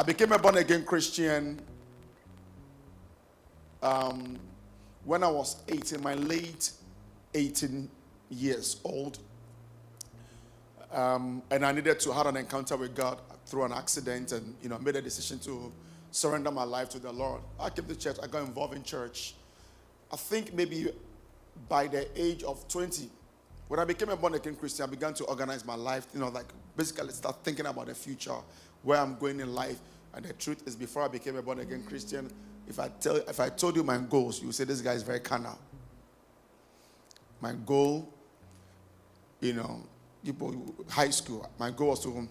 became a born-again Christian when I was 18, my late 18 years old. And I needed to have an encounter with God through an accident, and made a decision to surrender my life to the Lord. I came to church. I got involved in church. I think maybe by the age of 20, when I became a born-again Christian, I began to organize my life. Basically start thinking about the future, where I'm going in life. And the truth is, before I became a born-again Christian, if I told you my goals, you would say this guy is very carnal. My goal, high school. My goal was to,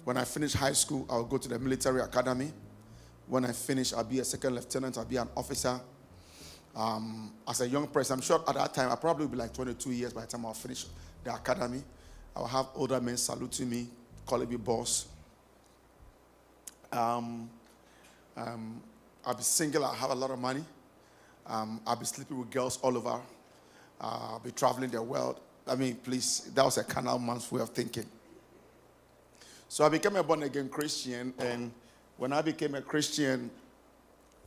when I finish high school, I'll go to the military academy. When I finish, I'll be a second lieutenant. I'll be an officer. As a young person, I'm sure at that time, I'll probably be like 22 years by the time I'll finish the academy. I'll have older men saluting me, calling me boss. I'll be single. I'll have a lot of money. I'll be sleeping with girls all over. I'll be traveling the world. Please, that was a carnal man's way of thinking. So I became a born-again Christian, and when I became a Christian,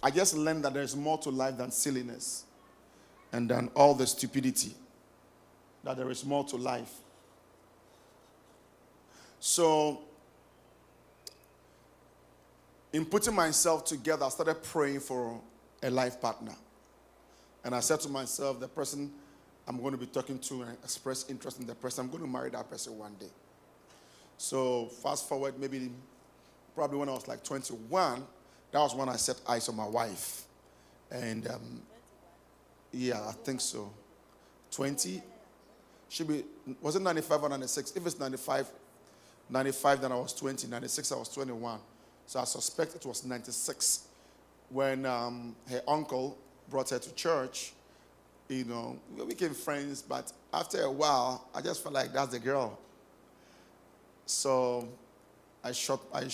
I just learned that there's more to life than silliness and than all the stupidity, that there is more to life. So, in putting myself together, I started praying for a life partner. And I said to myself, the person I'm going to be talking to and express interest in the person, I'm going to marry that person one day. So fast forward, probably when I was like 21, that was when I set eyes on my wife. And yeah, I think so. 20, was it 95 or 96? If it's 95, then I was 20, 96 I was 21. So I suspect it was 96 when her uncle brought her to church. We became friends, but after a while, I just felt like that's the girl. So I shot my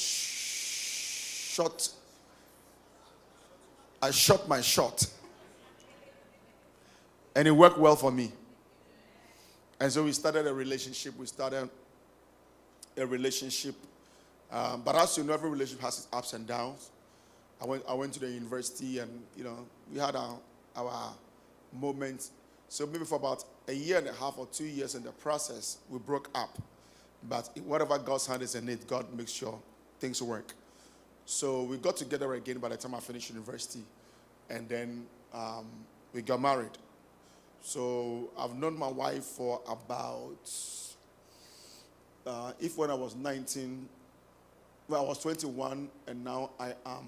shot. And it worked well for me. And so we started a relationship. But as you know, every relationship has its ups and downs. I went to the university, and we had our moments. So maybe for about a year and a half or 2 years in the process, we broke up. But whatever God's hand is in it, God makes sure things work. So we got together again by the time I finished university, and then we got married. So I've known my wife for about, when I was 19, I was 21, and now I am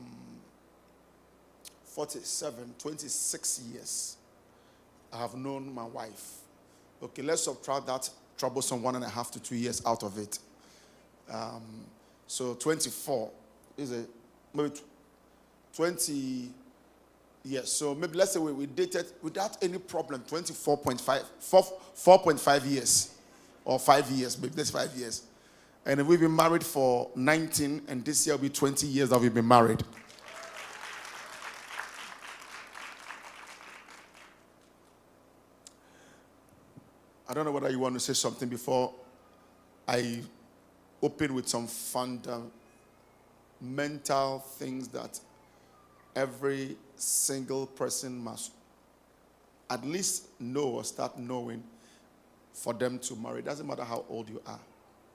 47, 26 years. I have known my wife. Okay, let's subtract that troublesome 1.5 to 2 years out of it. So 24 is it? Maybe 20 years. So maybe let's say we dated without any problem 4.5 years or 5 years. Maybe that's 5 years. And we've been married for 19, and this year will be 20 years that we've been married. I don't know whether you want to say something before I open with some fundamental things that every single person must at least know or start knowing for them to marry. It doesn't matter how old you are.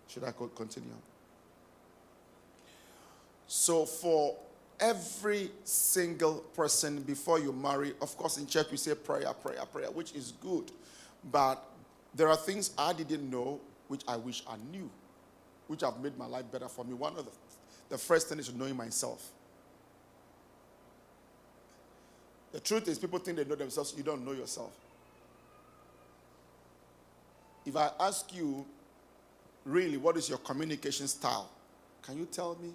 Should I continue? So for every single person, before you marry, of course in church we say prayer, which is good. But there are things I didn't know which I wish I knew, which have made my life better for me. One of the first thing is knowing myself. The truth is, people think they know themselves. You don't know yourself. If I ask you, really, what is your communication style? Can you tell me?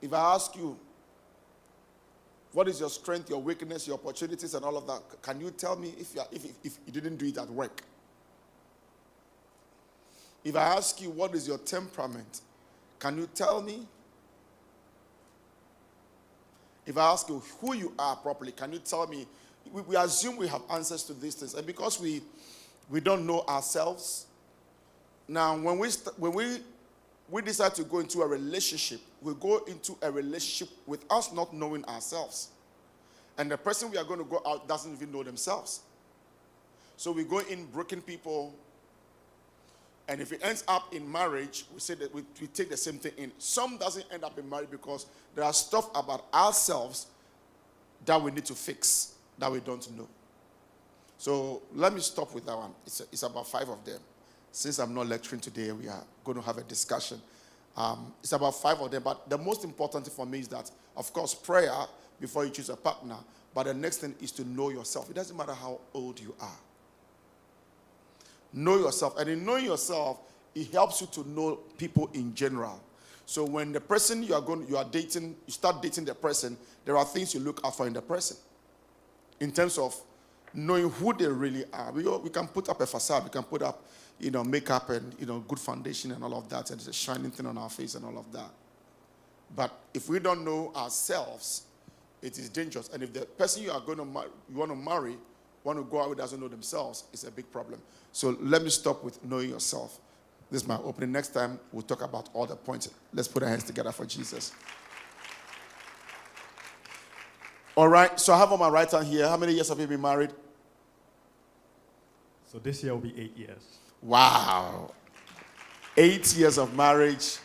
If I ask you, what is your strength, your weakness, your opportunities, and all of that, can you tell me if you didn't do it at work? If I ask you, what is your temperament, can you tell me? If I ask you who you are properly, can you tell me? We assume we have answers to these things, and because we don't know ourselves. Now, when we we decide to go into a relationship, we go into a relationship with us not knowing ourselves. And the person we are going to go out doesn't even know themselves. So we go in broken people, and if it ends up in marriage, we say that we take the same thing in. Some doesn't end up in marriage because there are stuff about ourselves that we need to fix that we don't know. So let me stop with that one. It's about 5 of them. Since I'm not lecturing today, we are going to have a discussion. It's about 5 of them, but the most important thing for me is that, of course, prayer before you choose a partner, but the next thing is to know yourself. It doesn't matter how old you are. Know yourself. And in knowing yourself, it helps you to know people in general. So when the person you are dating, you start dating the person, there are things you look out for in the person. In terms of knowing who they really are. We can put up a facade, we can put up, makeup and, good foundation and all of that, and it's a shining thing on our face and all of that. But if we don't know ourselves, it is dangerous. And if the person you want to marry, want to go out with doesn't know themselves, it's a big problem. So let me stop with knowing yourself. This is my opening. Next time, we'll talk about all the points. Let's put our hands together for Jesus. All right, so I have on my right hand here, how many years have you been married? So this year will be 8 years. Wow. 8 years of marriage.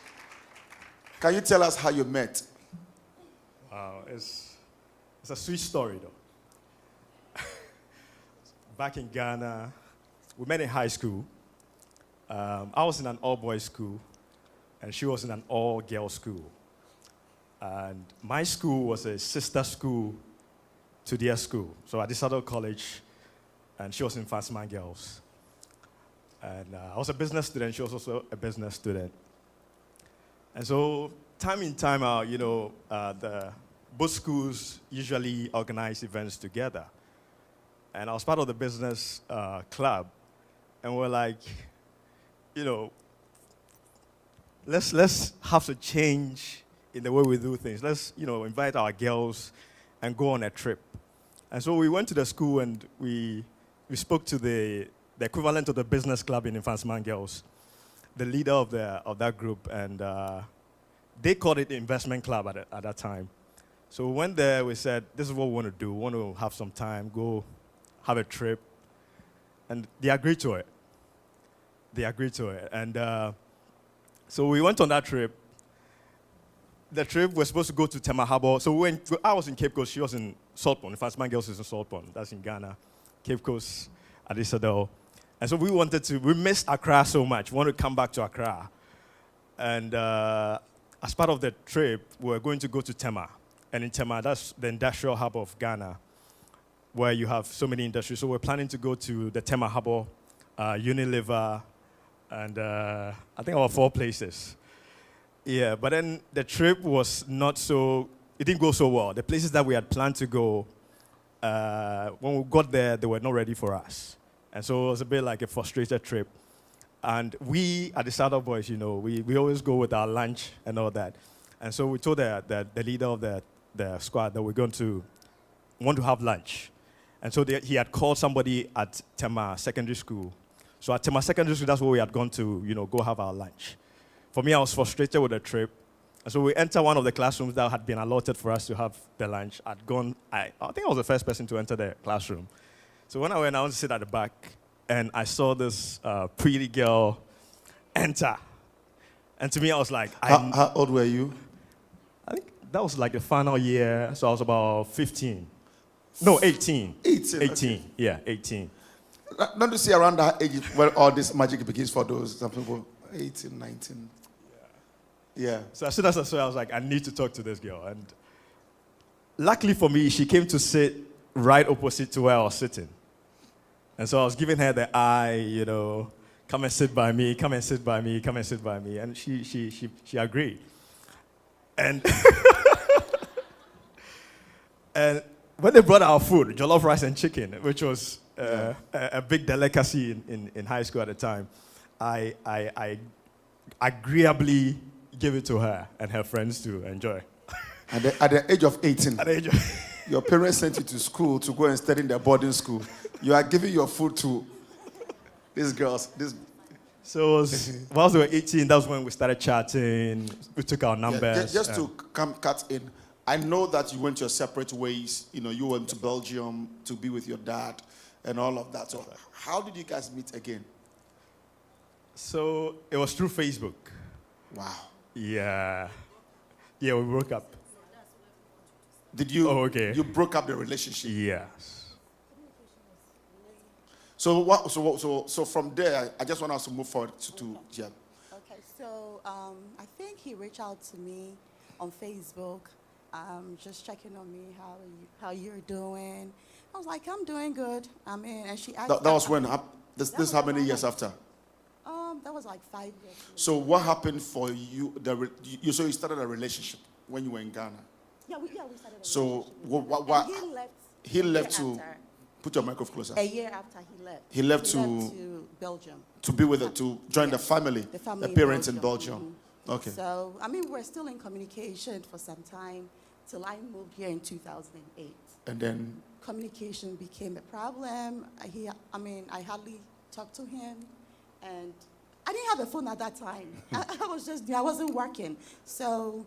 Can you tell us how you met? Wow, it's a sweet story, though. Back in Ghana, we met in high school. I was in an all-boys school, and she was in an all-girls school. And my school was a sister school to their school. So I decided college, and she was in Fastman Girls. And I was a business student. She was also a business student. And so time in, time out, both schools usually organize events together. And I was part of the business club. And we're like, let's have to change in the way we do things. Let's, invite our girls and go on a trip. And so we went to the school and we spoke to the equivalent of the business club in Fastman Girls, the leader of that group, and they called it the investment club at that time. So we went there, we said, this is what we want to do. We want to have some time, go have a trip. And they agreed to it. And so we went on that trip. The trip was supposed to go to Tema Harbour. So I was in Cape Coast, she was in Salt Pond. Fastman Girls is in Salt Pond. That's in Ghana. Cape Coast, Adisadel. And so we missed Accra so much. We wanted to come back to Accra. And as part of the trip, we were going to go to Tema. And in Tema, that's the industrial hub of Ghana, where you have so many industries. So we're planning to go to the Tema Harbour, Unilever, and I think about 4 places. Yeah, but then the trip was it didn't go so well. The places that we had planned to go, when we got there, they were not ready for us. And so it was a bit like a frustrated trip. And we, at the Startup Boys, we always go with our lunch and all that. And so we told the leader of the squad that we're going to want to have lunch. And so he had called somebody at Tema Secondary School. So at Tema Secondary School, that's where we had gone to, go have our lunch. For me, I was frustrated with the trip. And so we entered one of the classrooms that had been allotted for us to have the lunch. I think I was the first person to enter the classroom. So when I went, I wanted to sit at the back, and I saw this pretty girl enter. And to me, I was like... How old were you? I think that was like the final year, so I was about 15. No, 18. 18? 18, okay. Yeah, 18. Don't you see around that age where all this magic begins for some people? 18, 19. Yeah. So as soon as I saw her, I was like, I need to talk to this girl. And luckily for me, she came to sit right opposite to where I was sitting. And so I was giving her the eye, come and sit by me, come and sit by me, come and sit by me. And she agreed. And and when they brought our food, jollof rice and chicken, which was a big delicacy in high school at the time, I agreeably gave it to her and her friends to enjoy. At the age of 18, At the age of your parents sent you to school to go and study in their boarding school. You are giving your food to these girls. So whilst we were 18, that was when we started chatting. We took our numbers. Just to come cut in, I know that you went your separate ways. You know, you went to Belgium to be with your dad and all of that. So how did you guys meet again? So it was through Facebook. Wow. Yeah. Yeah, we broke up. Did you? Oh, okay. You broke up the relationship. Yes. So what? So from there, I just want us to move forward to Jeb. Okay, so I think he reached out to me on Facebook, just checking on me, how you're doing. I was like, I'm doing good. I'm in, and she asked. That was when? This how many years after? That was like 5 years. So what happened for you? So you started a relationship when you were in Ghana. Yeah, we started. So what? And he left. He a left year to after. put your microphone closer. A year after he left. He left to Belgium. To be with it, to join the family, The family in parents in Belgium. Belgium. Okay. So I mean, we're still in communication for some time till I moved here in 2008. And then Communication became a problem. I hardly talked to him, and I didn't have a phone at that time. I wasn't working, so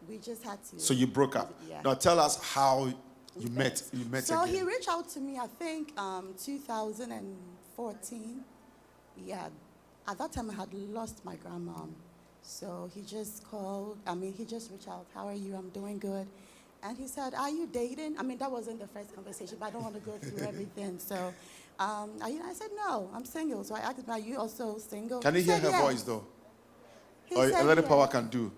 we just had to. so you broke up. Yeah. Now tell us how you met. You met So again. he reached out to me, I think, 2014. Yeah, at that time I had lost my grandmom. So he just called. He just reached out. How are you? I'm doing good. And he said, are you dating? That wasn't the first conversation, but I don't want to go through everything. So I said, no, I'm single. So I asked him, are you also single? Can you He hear said, her yes. voice though? He Or said, a little yes. power can do.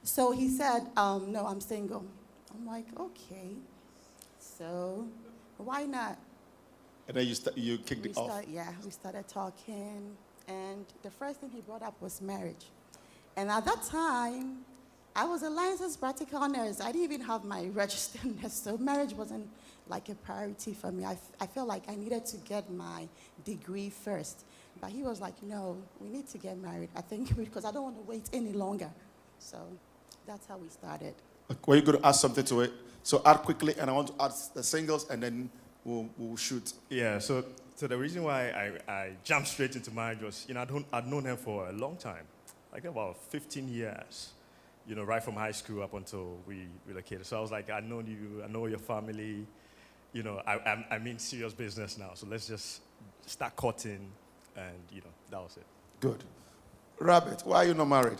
So he said, no, I'm single. I'm like, okay. So why not? And then you kicked it off. We started talking. And the first thing he brought up was marriage. And at that time, I was a licensed practical nurse. I didn't even have my registered nurse, so marriage wasn't like a priority for me. I felt like I needed to get my degree first. But he was like, no, we need to get married. I think because I don't want to wait any longer. So that's how we started. Were you going to add something to it? So add quickly, and I want to add the singles, and then we'll shoot. Yeah, so the reason why I jumped straight into marriage was, I'd known her for a long time, like about 15 years, right from high school up until we relocated. So I was like, I know you, I know your family, I'm in serious business now, so let's just start courting, and, that was it. Good. Rabbit, why are you not married?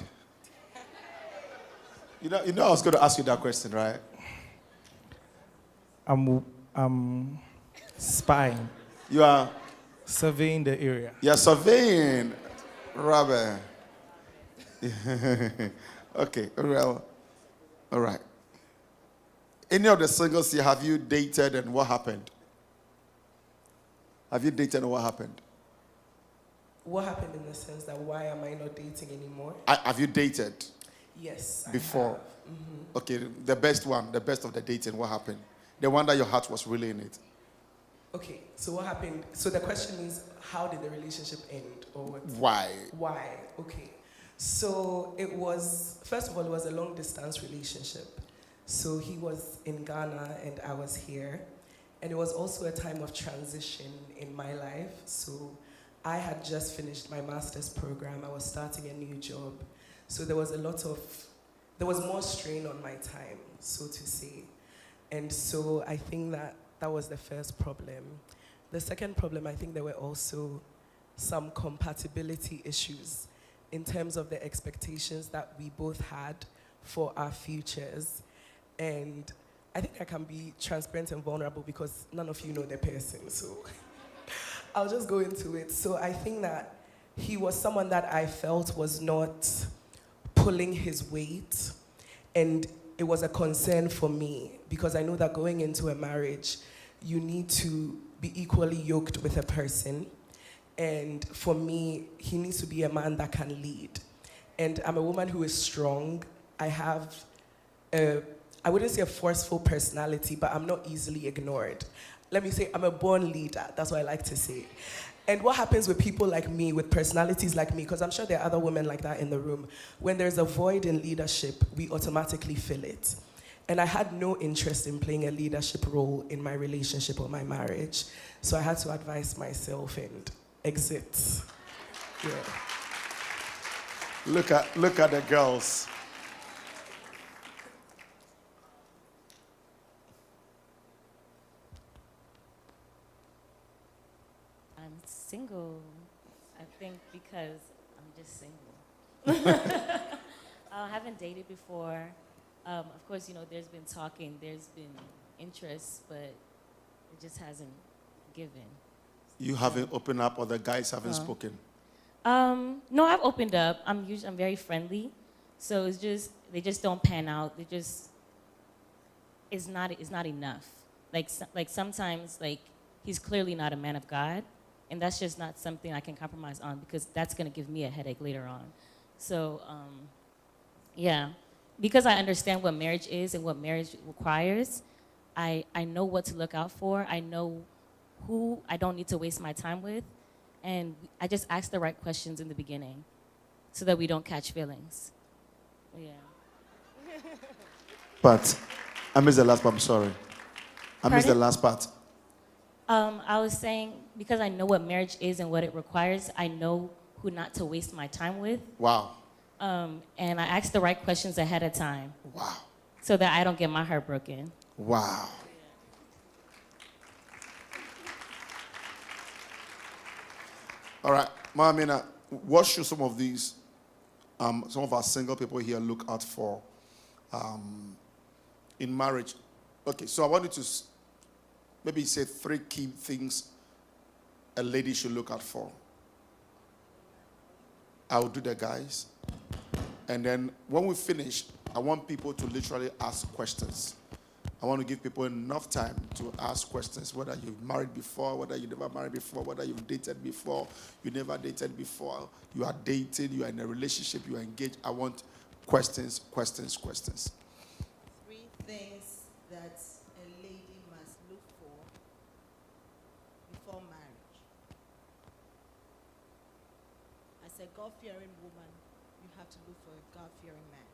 You know I was going to ask you that question, right? I'm spying, You are surveying the area. You're surveying, Rabbit. Okay, well, all right. Any of the singles here, have you dated and what happened? Have you dated and what happened? What happened in the sense that why am I not dating anymore? Have you dated Yes. before? Okay, the best of the dating, what happened? The one that your heart was really in it. Okay, so what happened? So the question is, how did the relationship end, or what? Why? Why? Okay. So it was, first of all, it was a long distance relationship. So he was in Ghana and I was here. And it was also a time of transition in my life. So I had just finished my master's program. I was starting a new job. So there was more strain on my time, so to say. And so I think that was the first problem. The second problem, I think there were also some compatibility issues in terms of the expectations that we both had for our futures. And I think I can be transparent and vulnerable because none of you know the person, so I'll just go into it. So I think that he was someone that I felt was not pulling his weight, and it was a concern for me because I know that going into a marriage, you need to be equally yoked with a person. And for me, he needs to be a man that can lead. And I'm a woman who is strong. I have I wouldn't say a forceful personality, but I'm not easily ignored. Let me say, I'm a born leader. That's what I like to say. And what happens with people like me, with personalities like me, because I'm sure there are other women like that in the room, when there's a void in leadership, we automatically fill it. And I had no interest in playing a leadership role in my relationship or my marriage. So I had to advise myself and exit. Yeah. Look at the girls. I'm single, I think, because I'm just single. I haven't dated before. Of course, there's been talking, there's been interest, but it just hasn't given. You haven't opened up, or the guys haven't spoken. No, I've opened up. I'm very friendly, so they just don't pan out. It's not enough. Like sometimes he's clearly not a man of God, and that's just not something I can compromise on, because that's gonna give me a headache later on. So yeah, because I understand what marriage is and what marriage requires, I know what to look out for. I know who I don't need to waste my time with. And I just ask the right questions in the beginning so that we don't catch feelings. Yeah. But I missed the last part. I'm sorry. I missed the Pardon? last part. I was saying, because I know what marriage is and what it requires, I know who not to waste my time with. Wow. And I ask the right questions ahead of time Wow. so that I don't get my heart broken. Wow. All right, Mamina, what should some of these, some of our single people here look out for in marriage? Okay, so I want you to maybe say 3 key things a lady should look out for. I'll do the guys. And then when we finish, I want people to literally ask questions. I want to give people enough time to ask questions, whether you've married before, whether you never married before, whether you've dated before, you never dated before, you are dating, you are in a relationship, you are engaged. I want questions. 3 things that a lady must look for before marriage. As a God-fearing woman, you have to look for a God-fearing man.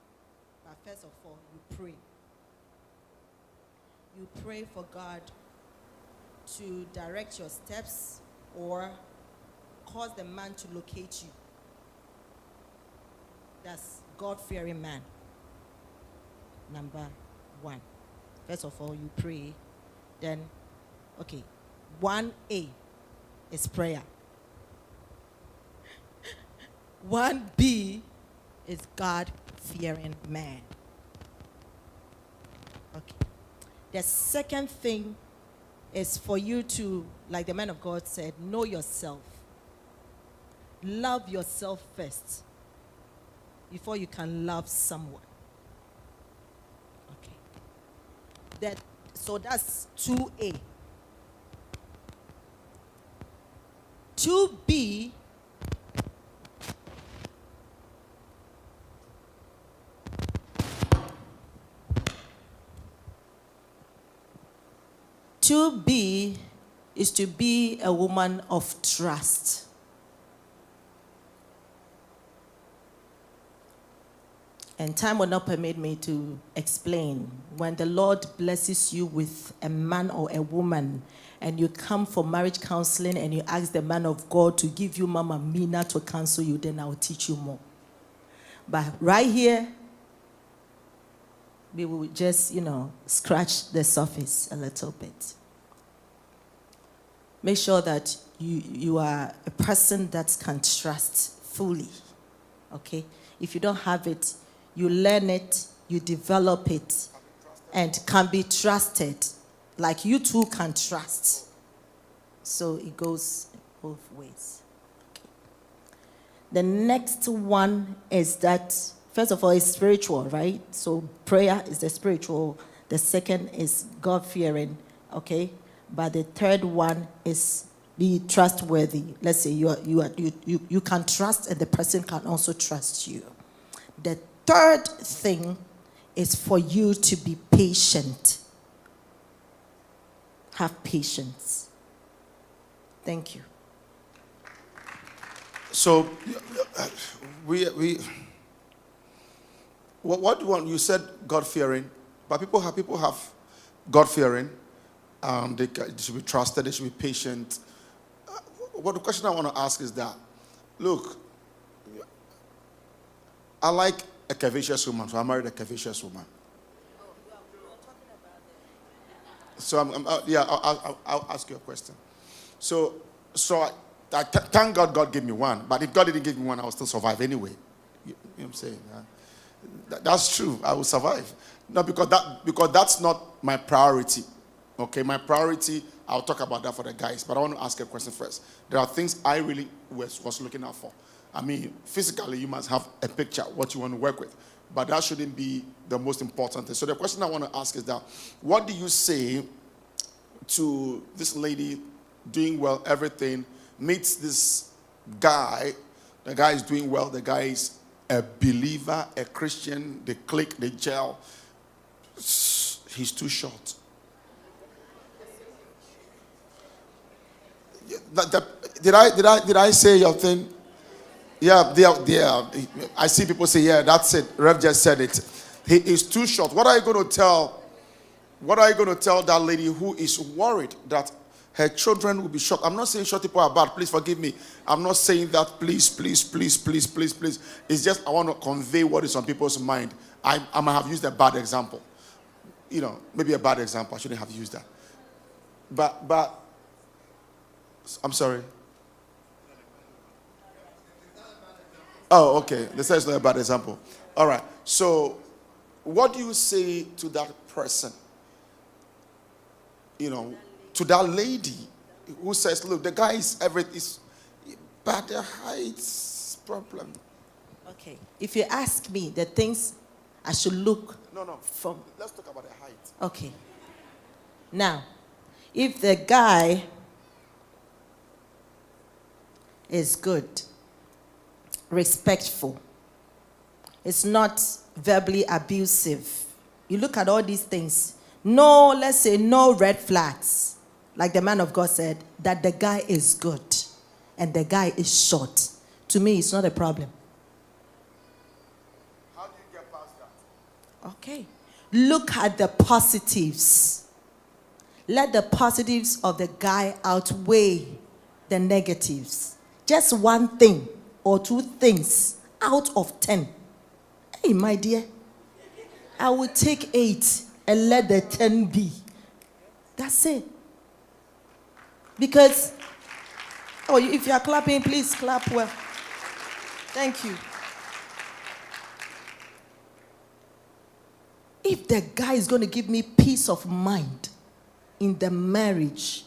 But first of all, you pray. You pray for God to direct your steps or cause the man to locate you. That's God-fearing man. Number 1. First of all, you pray. Then, 1A is prayer. 1B is God-fearing man. Okay. The second thing is for you to, like the man of God said, know yourself. Love yourself first before you can love someone. Okay. So that's 2A. 2B is to be a woman of trust. And time will not permit me to explain. When the Lord blesses you with a man or a woman, and you come for marriage counseling and you ask the man of God to give you Mama Mina to counsel you, then I will teach you more. But right here, we will just, scratch the surface a little bit. Make sure that you are a person that can trust fully, okay? If you don't have it, you learn it, you develop it, and can be trusted. Like you too can trust. So it goes both ways. Okay. The next one is that, first of all, it's spiritual, right? So prayer is the spiritual. The second is God-fearing, okay? But the third one is be trustworthy. Let's say you can trust, and the person can also trust you. The third thing is for you to be patient. Have patience. Thank you. So, what do you want? You said God-fearing, but people have God-fearing. They should be trusted. They should be patient. what the question I want to ask is that, look, I like a curvaceous woman, so I married a curvaceous woman. So I'll ask you a question. So thank God God gave me one, but if God didn't give me one, I would still survive anyway. You know what I'm saying? That's true. I will survive. No, because that's not my priority. Okay, my priority, I'll talk about that for the guys, but I want to ask a question first. There are things I really was looking out for. I mean, physically, you must have a picture, what you want to work with, but that shouldn't be the most important thing. So the question I want to ask is that, what do you say to this lady doing well, everything, meets this guy, the guy is doing well, the guy is a believer, a Christian, they click, they gel, he's too short. Did I say your thing? Yeah. I see people say, yeah, that's it. Rev just said it. He is too short. What are you going to tell that lady who is worried that her children will be short? I'm not saying short people are bad. Please forgive me. I'm not saying that. Please. It's just I want to convey what is on people's mind. I might have used a bad example. You know, maybe a bad example. I shouldn't have used that. But I'm sorry. Oh, okay. They say it's not a bad example. All right. So, what do you say to that person? You know, to that lady who says, "Look, the guy is but the height's problem." Okay. If you ask me the things I should look No. from. Let's talk about the height. Okay. Now, if the guy is good, respectful, it's not verbally abusive, you look at all these things, no, let's say no red flags, like the man of God said, that the guy is good and the guy is short, to me it's not a problem. How do you get past that? Okay. Look at the positives. Let the positives of the guy outweigh the negatives. Just one thing or two things out of 10. Hey, my dear, I will take 8 and let the 10 be. That's it. Because, if you are clapping, please clap well. Thank you. If the guy is going to give me peace of mind in the marriage,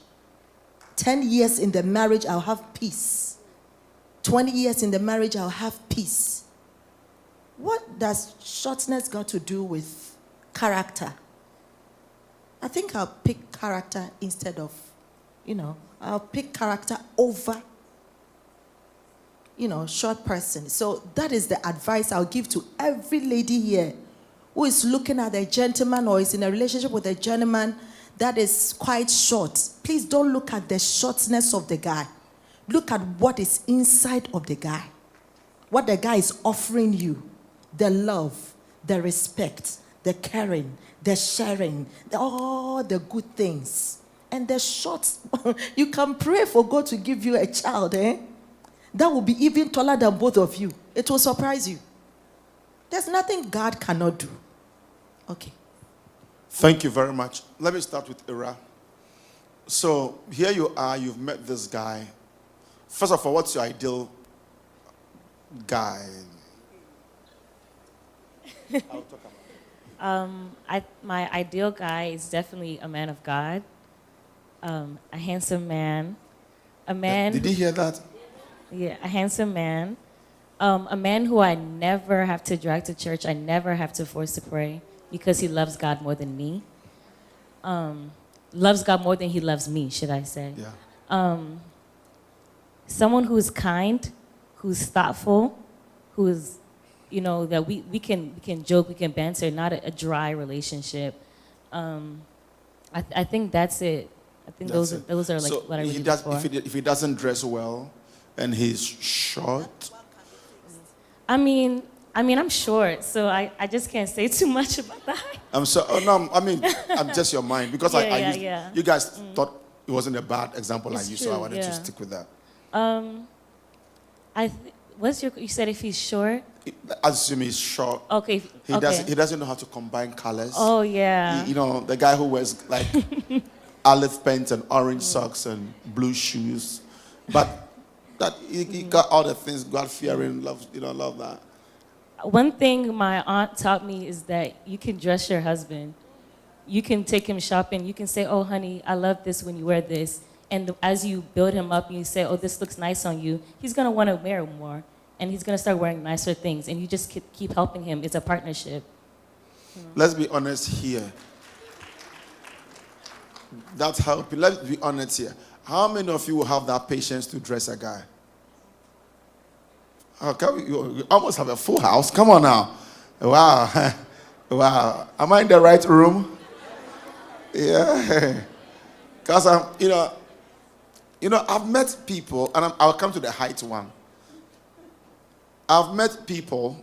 10 years in the marriage, I'll have peace. 20 years in the marriage, I'll have peace. What does shortness got to do with character? I think I'll pick character instead of, I'll pick character over, short person. So that is the advice I'll give to every lady here who is looking at a gentleman or is in a relationship with a gentleman that is quite short. Please don't look at the shortness of the guy. Look at what is inside of the guy. What the guy is offering you. The love, the respect, the caring, the sharing, all the good things. And the short, you can pray for God to give you a child, that will be even taller than both of you. It will surprise you. There's nothing God cannot do. Okay. Thank you very much. Let me start with Ira. So here you are, you've met this guy. First of all, what's your ideal guy? I'll talk about it. My ideal guy is definitely a man of God, a handsome man, a man. Did you hear that? Yeah, a handsome man, a man who I never have to drag to church. I never have to force to pray because he loves God more than me. Loves God more than he loves me, should I say? Yeah. Someone who's kind, who's thoughtful, who's, that we can joke, we can banter, not a dry relationship. I think that's it. I think those are like so what I really look for. If he doesn't dress well and he's short. I mean, I'm short, so I just can't say too much about that. I'm just your mind because Yeah. you guys thought it wasn't a bad example It's I used, true, so I wanted to yeah. stick with that. You said if he's short? Assume he's short. Okay. He doesn't know how to combine colors. Oh, yeah. You know, the guy who wears like olive pants and orange socks and blue shoes. But that he got all the things, God fearing, love, love that. One thing my aunt taught me is that you can dress your husband. You can take him shopping. You can say, oh, honey, I love this when you wear this. And as you build him up and you say, oh, this looks nice on you, he's going to want to wear more. And he's going to start wearing nicer things. And you just keep helping him. It's a partnership. Let's be honest here. That's how, let's be honest here. How many of you will have that patience to dress a guy? Okay, you almost have a full house. Come on now. Wow. Wow. Am I in the right room? Yeah. Because I've met people, and I'll come to the height one. I've met people,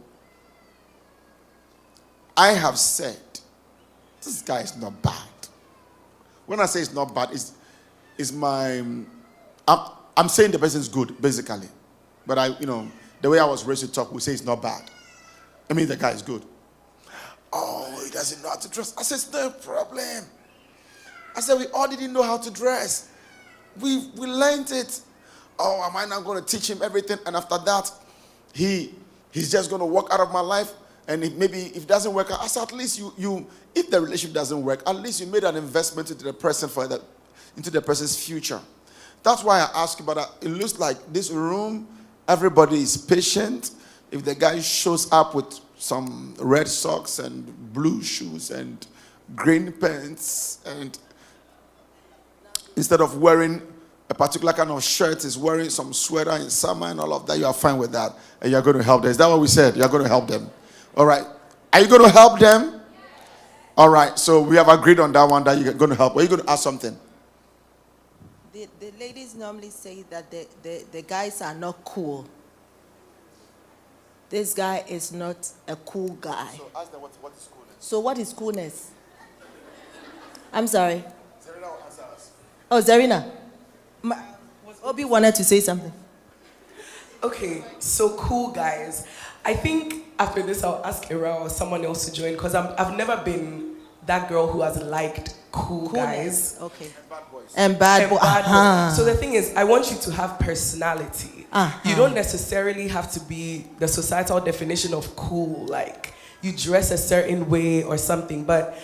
I have said, this guy is not bad. When I say it's not bad, I'm saying the person is good, basically. But the way I was raised to talk, we say it's not bad. I mean, the guy is good. Oh, he doesn't know how to dress. I said, it's no problem. I said, we all didn't know how to dress. We learned it. Oh, am I not going to teach him everything? And after that, he's just going to walk out of my life. And maybe if it doesn't work out, I said, at least if the relationship doesn't work, at least you made an investment into the person into the person's future. That's why I asked you about that. It looks like this room, everybody is patient. If the guy shows up with some red socks and blue shoes and green pants, and instead of wearing a particular kind of shirt, is wearing some sweater in summer and all of that, you are fine with that. And you're going to help them. Is that what we said? You're going to help them. All right. Are you going to help them? All right. So we have agreed on that one that you're going to help. Are you going to ask something? The ladies normally say that the guys are not cool. This guy is not a cool guy. So ask them what is coolness. So what is coolness? I'm sorry. Zarina will answer us. Oh, Zarina. Obi wanted to say something. Okay, so cool guys. I think after this I'll ask Ira or someone else to join because I've never been that girl who has liked cool guys. Okay. And bad boys. And bad And boy. bad Uh-huh. boys. So the thing is, I want you to have personality. Uh-huh. You don't necessarily have to be the societal definition of cool, like you dress a certain way or something, but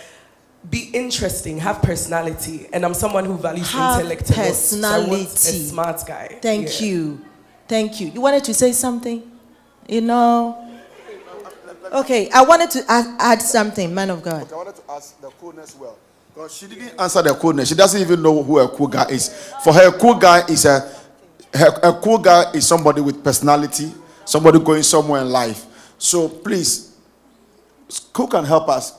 be interesting, have personality. And I'm someone who values Have intellect a lot. So I want a personality. smart guy. Thank Yeah. you. Thank you. You wanted to say something? Okay, I wanted to add something, man of God. Okay, I wanted to ask the coolness well. Because she didn't answer the coolness. She doesn't even know who a cool guy is. For her, a cool guy is a cool guy is somebody with personality, somebody going somewhere in life. So please, who can help us?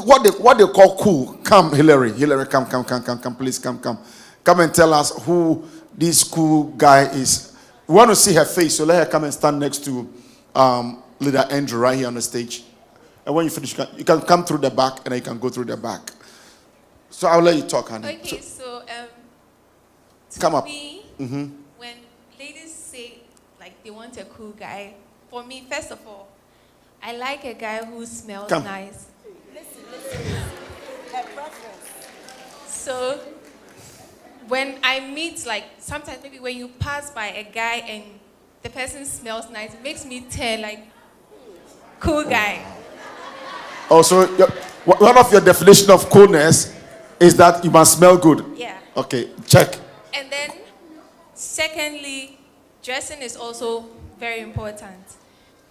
What they call cool? Come, Hillary, come, please, come and tell us who this cool guy is. We want to see her face, so let her come and stand next to leader Andrew right here on the stage. And when you finish, you can come through the back, and then you can go through the back. So I'll let you talk, honey. Okay, so come up. me, when ladies say like they want a cool guy, for me, first of all, I like a guy who smells Come. nice. So when I meet, like sometimes maybe when you pass by a guy and the person smells nice, it makes me tell like, cool guy. Oh, so one of your definition of coolness is that you must smell good. Yeah. Okay, check. And then, secondly, dressing is also very important.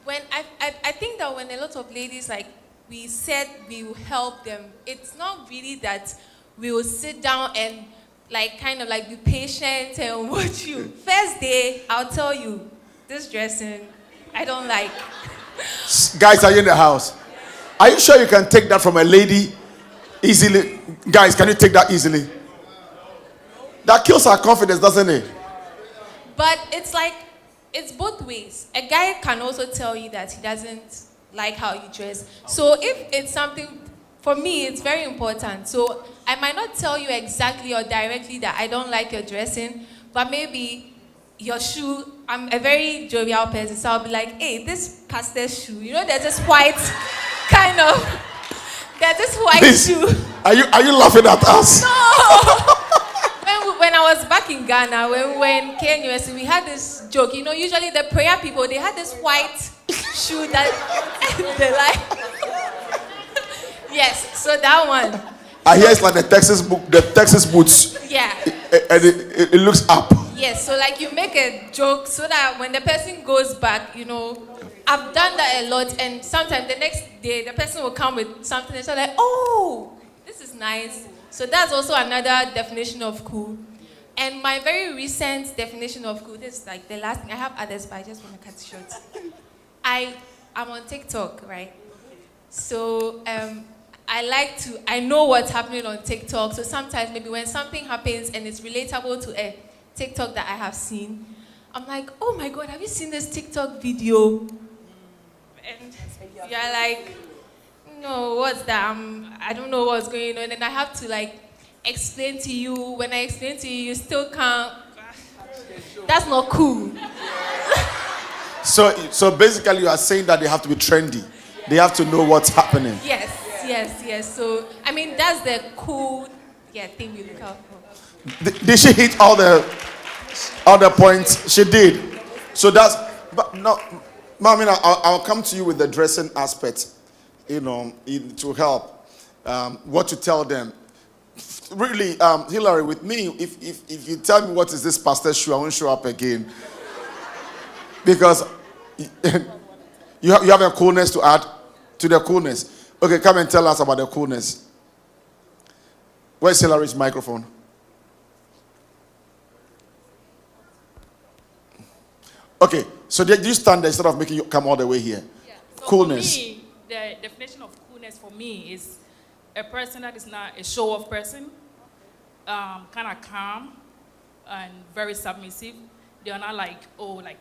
When I think that when a lot of ladies, like, we said we will help them, it's not really that we will sit down and, like, kind of, like, be patient and watch you. First day, I'll tell you, this dressing, I don't like. Guys, are you in the house? Are you sure you can take that from a lady easily? Guys, can you take that easily? That kills our confidence, doesn't it? But it's like, it's both ways. A guy can also tell you that he doesn't like how you dress. So if it's something, for me, it's very important. So I might not tell you exactly or directly that I don't like your dressing, but maybe your shoe, I'm a very jovial person, so I'll be like, hey, this pastel shoe, you know, there's this white kind of, there's this white Please, shoe. are you laughing at us? When I was back in Ghana, when we were in KNUST, we had this joke. You know, usually the prayer people, they had this white shoe that they like. Yes, so that one. I hear it's like the Texas boots, Yeah. and it looks up. Yes, so like you make a joke so that when the person goes back, you know, I've done that a lot, and sometimes the next day the person will come with something and say like, oh, this is nice. So that's also another definition of cool. And my very recent definition of cool, this is like the last thing. I have others, but I just want to cut it short. I'm on TikTok, right? So I know what's happening on TikTok. So sometimes maybe when something happens and it's relatable to a TikTok that I have seen, I'm like, oh my God, have you seen this TikTok video? And you're like, no, what's that? I don't know what's going on. And I have to like explain to you. When I explain to you, you still can't. That's not cool. So basically, you are saying that they have to be trendy. They have to know what's happening. Yes. So, I mean, that's the cool thing we look out for. Did she hit all the points? She did. So that's, but no, I mean, I'll come to you with the dressing aspect, you know, to help. What to tell them. Really, Hillary, with me, if you tell me what is this pastor shoe, I won't show up again. Because you have a coolness to add to the coolness. Okay, come and tell us about the coolness. Where's Hillary's microphone? Okay, so did you stand there instead of making you come all the way here? Yeah. So Coolness. For me, the definition of coolness for me is a person that is not a show-off person, kind of calm and very submissive. They are not like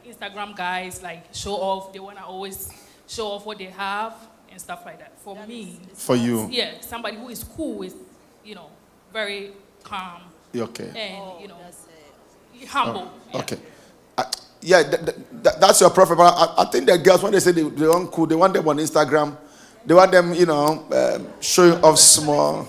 Instagram guys, like show off. They want to always show off what they have and stuff like that. For me, For you. yeah, somebody who is cool is, very calm Okay. and, humble. Yeah. Okay. That's your preference. But I think the girls, when they say they want cool, they want them on Instagram. They want them, showing off small.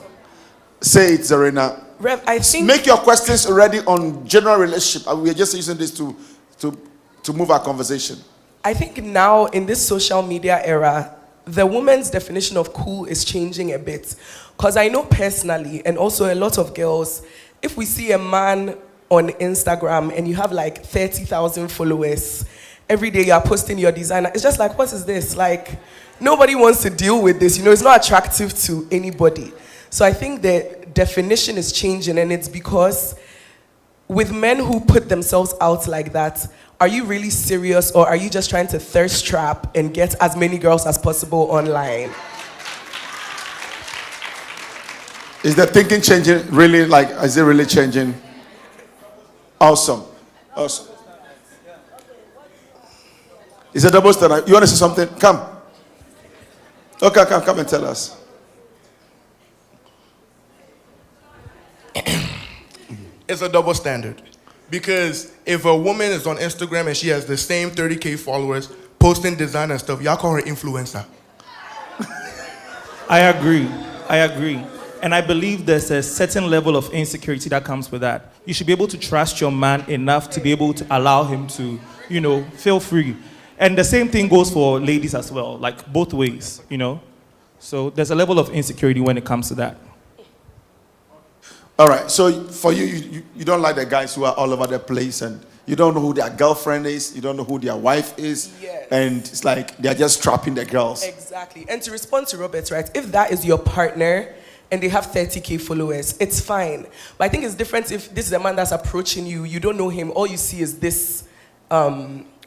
Say it, Zarina. Rev, I think Make your questions ready on general relationship. We are just using this to move our conversation. I think now in this social media era, the woman's definition of cool is changing a bit. Because I know personally, and also a lot of girls, if we see a man on Instagram and you have like 30,000 followers, every day you are posting your designer, it's just like, what is this? Like, nobody wants to deal with this. It's not attractive to anybody. So I think the definition is changing, and it's because with men who put themselves out like that, are you really serious, or are you just trying to thirst trap and get as many girls as possible online? Is the thinking changing? Really? Like, is it really changing? Awesome. It's a double standard. You want to say something? Come. Okay, come and tell us. It's a double standard. Because if a woman is on Instagram and she has the same 30K followers posting design and stuff, y'all call her influencer. I agree. And I believe there's a certain level of insecurity that comes with that. You should be able to trust your man enough to be able to allow him to, feel free. And the same thing goes for ladies as well, like both ways, So there's a level of insecurity when it comes to that. All right. So for you don't like the guys who are all over the place and you don't know who their girlfriend is, you don't know who their wife is, Yes. and it's like they're just trapping the girls. Exactly. And to respond to Robert, right, if that is your partner and they have 30K followers, it's fine. But I think it's different if this is a man that's approaching you, you don't know him, all you see is this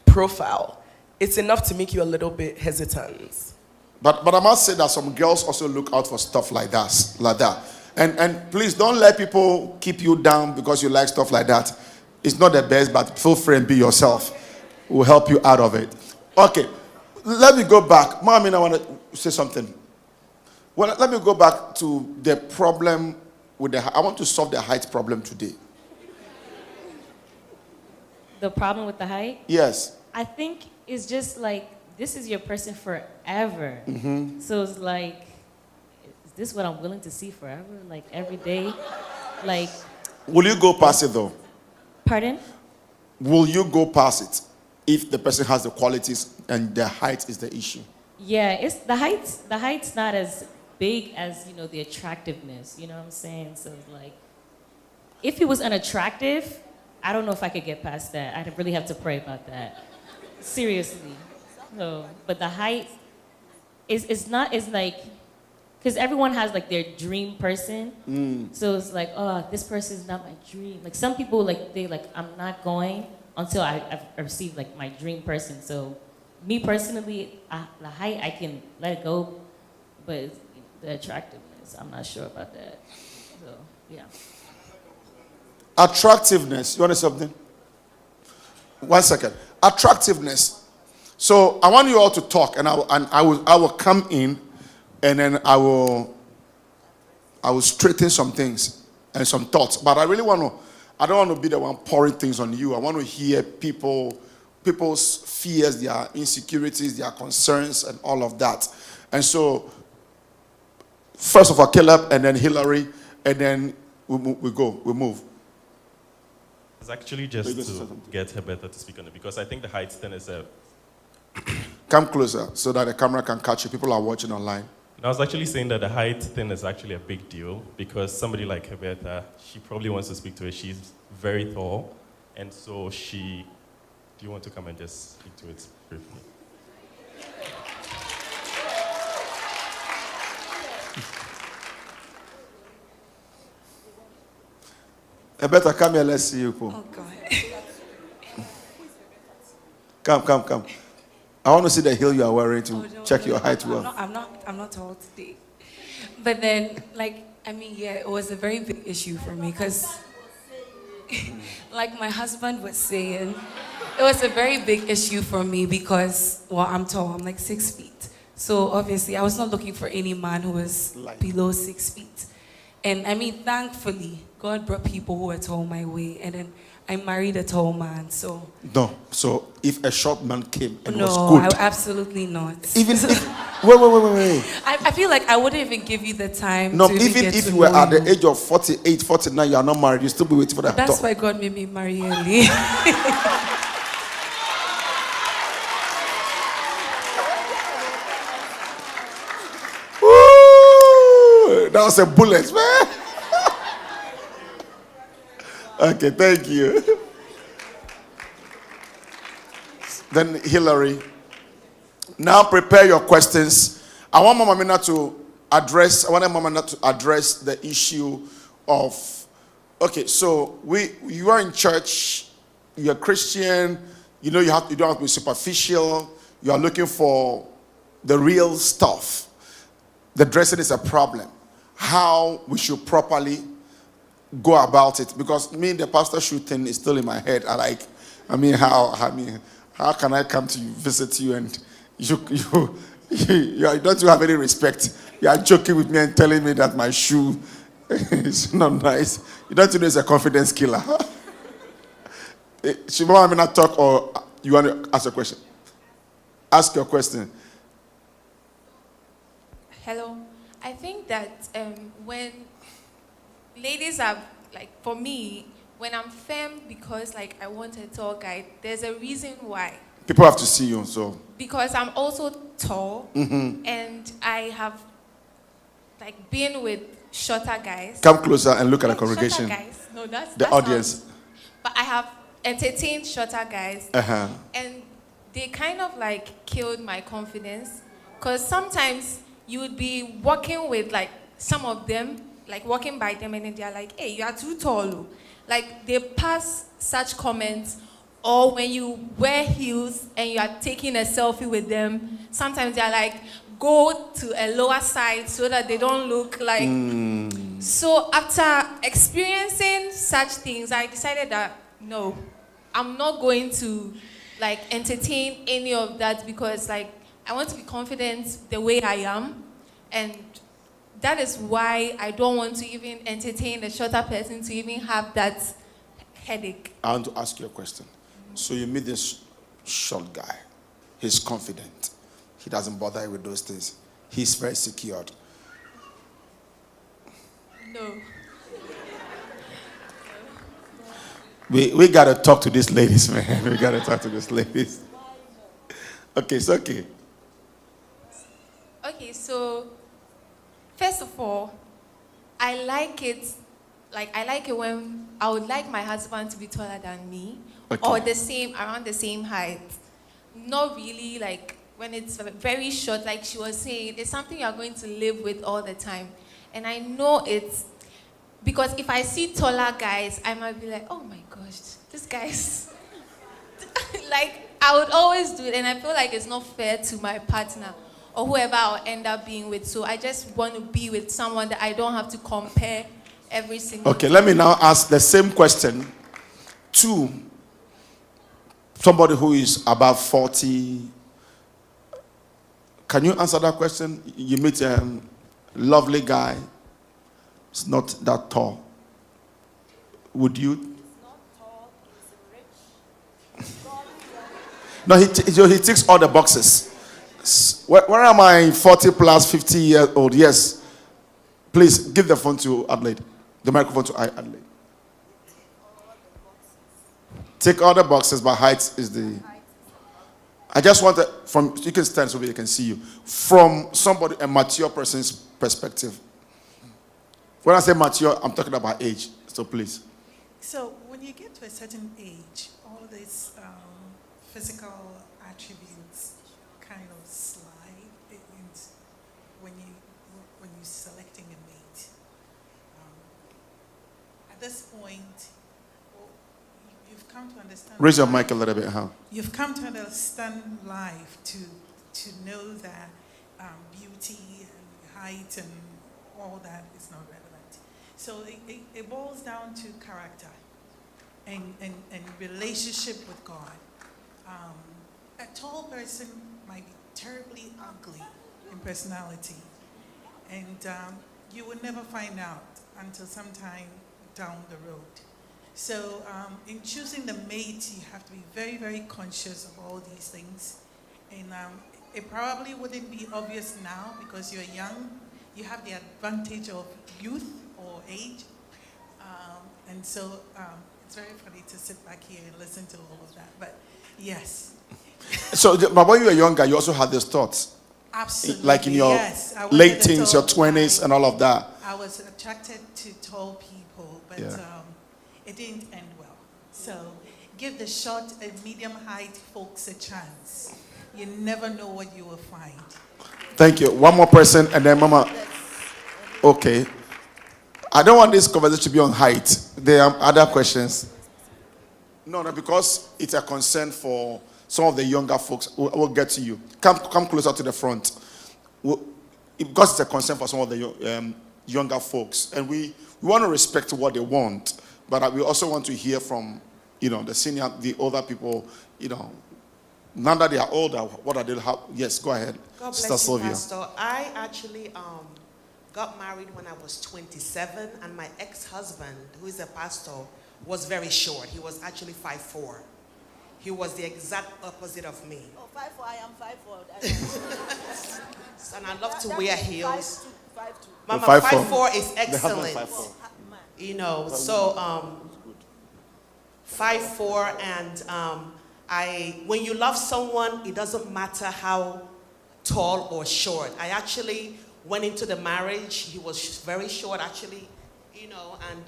profile. It's enough to make you a little bit hesitant. But I must say that some girls also look out for stuff like that. And please don't let people keep you down because you like stuff like that. It's not the best, but feel free and be yourself. We'll help you out of it. Okay, let me go back. Mommy, I want to say something. Well, let me go back to the problem with I want to solve the height problem today. the problem with the height, Yes. I think it's just like this is your person forever. So it's like, is this what I'm willing to see forever? Like every day? Like, Will you go past it though? pardon? Will you go past it if the person has the qualities and the height is the issue? Yeah, it's the heights. The height's not as big as the attractiveness. You know what I'm saying? So it's like, if he was unattractive, I don't know if I could get past that. I'd really have to pray about that. Seriously. So, but the height is not is like, because everyone has like their dream person. So it's like, oh, this person is not my dream. Like some people I'm not going until I've received like my dream person. So me personally, the height I can let it go, but the attractiveness, I'm not sure about that. So yeah. Attractiveness. You want to say something? 1 second. Attractiveness. So I want you all to talk, and I will come in, and then I will straighten some things and some thoughts. But I don't want to be the one pouring things on you. I want to hear people's fears, their insecurities, their concerns, and all of that. And so, first of all, Caleb, and then Hillary, and then we move. It's actually just to get Heberta to speak on it, because I think the height thing is a... Come closer so that the camera can catch you. People are watching online. I was actually saying that the height thing is actually a big deal, because somebody like Heberta, she probably wants to speak to her. She's very tall, and so do you want to come and just speak to it briefly? Heberta, come here, let's see you. Oh, God. Come. I want to see the heel you are wearing to check your height well. I'm not tall today. But then, it was a very big issue for me because, like my husband was saying, it was a very big issue for me because, I'm tall. I'm like 6 feet. So obviously, I was not looking for any man who was below 6 feet. And thankfully, God brought people who were tall my way. And then I married a tall man, so... No, so if a short man came and no, was good... No, absolutely not. Even if... Wait. I feel like I wouldn't even give you the time No, to even if you were at the age of 48, 49, you are not married, you still be waiting for that. That's why God made me marry early. Woo! That was a bullet, man. Okay, thank you. Then Hillary. Now prepare your questions. I want Mama Mina to address the issue of, okay, so you are in church, you're a Christian, you don't have to be superficial, you are looking for the real stuff. The dressing is a problem. How we should properly go about it, because the pastor shoot thing is still in my head. How can I come to visit you and you don't have any respect? You are joking with me and telling me that my shoe is not nice. You don't know it's a confidence killer. Should Mama not talk, or you want to ask a question? Ask your question. Hello. I think that when ladies are, for me, when I'm firm because, I want a tall guy, there's a reason why. People have to see you, so. Because I'm also tall, and I have, been with shorter guys. Come closer and look at the congregation. Shorter guys. No, that's the audience. But I have entertained shorter guys, and they kind of, killed my confidence. Because sometimes you would be walking with, some of them, walking by them, and then they're like, hey, you are too tall. They pass such comments, or when you wear heels and you are taking a selfie with them, sometimes they're like, go to a lower side so that they don't look like... So after experiencing such things, I decided that, no, I'm not going to, entertain any of that, because, I want to be confident the way I am, and that is why I don't want to even entertain a shorter person to even have that headache. I want to ask you a question. So you meet this short guy. He's confident. He doesn't bother you with those things. He's very secured. No. We got to talk to these ladies, man. We got to talk to these ladies. Okay, it's okay. Okay, so first of all, I like it when I would like my husband to be taller than me, Okay. or around the same height. Not really like when it's very short, like she was saying, it's something you're going to live with all the time. And I know it's because if I see taller guys, I might be like, oh my gosh, this guy's like, I would always do it, and I feel like it's not fair to my partner or whoever I'll end up being with. So I just want to be with someone that I don't have to compare every single Okay, let me now ask the same question to somebody who is above 40. Can you answer that question? You meet a lovely guy. It's not that tall. Would you? No, he ticks all the boxes. Where am I? 40 plus 50 years old? Yes. Please give the phone to Adelaide. The microphone to Adelaide. Tick all the boxes, but height is the. I just want from you can stand so we can see you from somebody a mature person's perspective. When I say mature, I'm talking about age. So please. So when you get to a certain age, all these physical attributes kind of slide when you're selecting a mate. At this point, you've come to understand. Raise your mic a little bit, huh? You've come to understand life to know that beauty and height and all that is not relevant. So it boils down to character and relationship with God. A tall person might be terribly ugly in personality, and you will never find out until sometime down the road. So in choosing the mate, you have to be very, very conscious of all these things. And it probably wouldn't be obvious now because you're young. You have the advantage of youth or age. And so it's very funny to sit back here and listen to all of that. But yes. So, but when you were younger, you also had these thoughts. Absolutely. Like in your yes. late teens, your 20s, and all of that. I was attracted to tall people, but it didn't end well. So give the short and medium height folks a chance. You never know what you will find. Thank you. One more person, and then Mama. Okay. I don't want this conversation to be on height. There are other questions. No, because it's a concern for some of the younger folks. We'll get to you. Come closer to the front. Because it's a concern for some of the younger folks. And we want to respect what they want. But we also want to hear from, the older people, now that they are older, what are they? Yes, go ahead. God Sister bless you, Sylvia. Pastor. I actually got married when I was 27, and my ex-husband, who is a pastor, was very short. He was actually 5'4". He was the exact opposite of me. Oh, 5'4", I am 5'4". And I love to wear heels. 5'2". Mama, 5'4". 5'4" is excellent. 5'4". So 5'4", and when you love someone, it doesn't matter how tall or short. I actually went into the marriage. He was very short, actually, and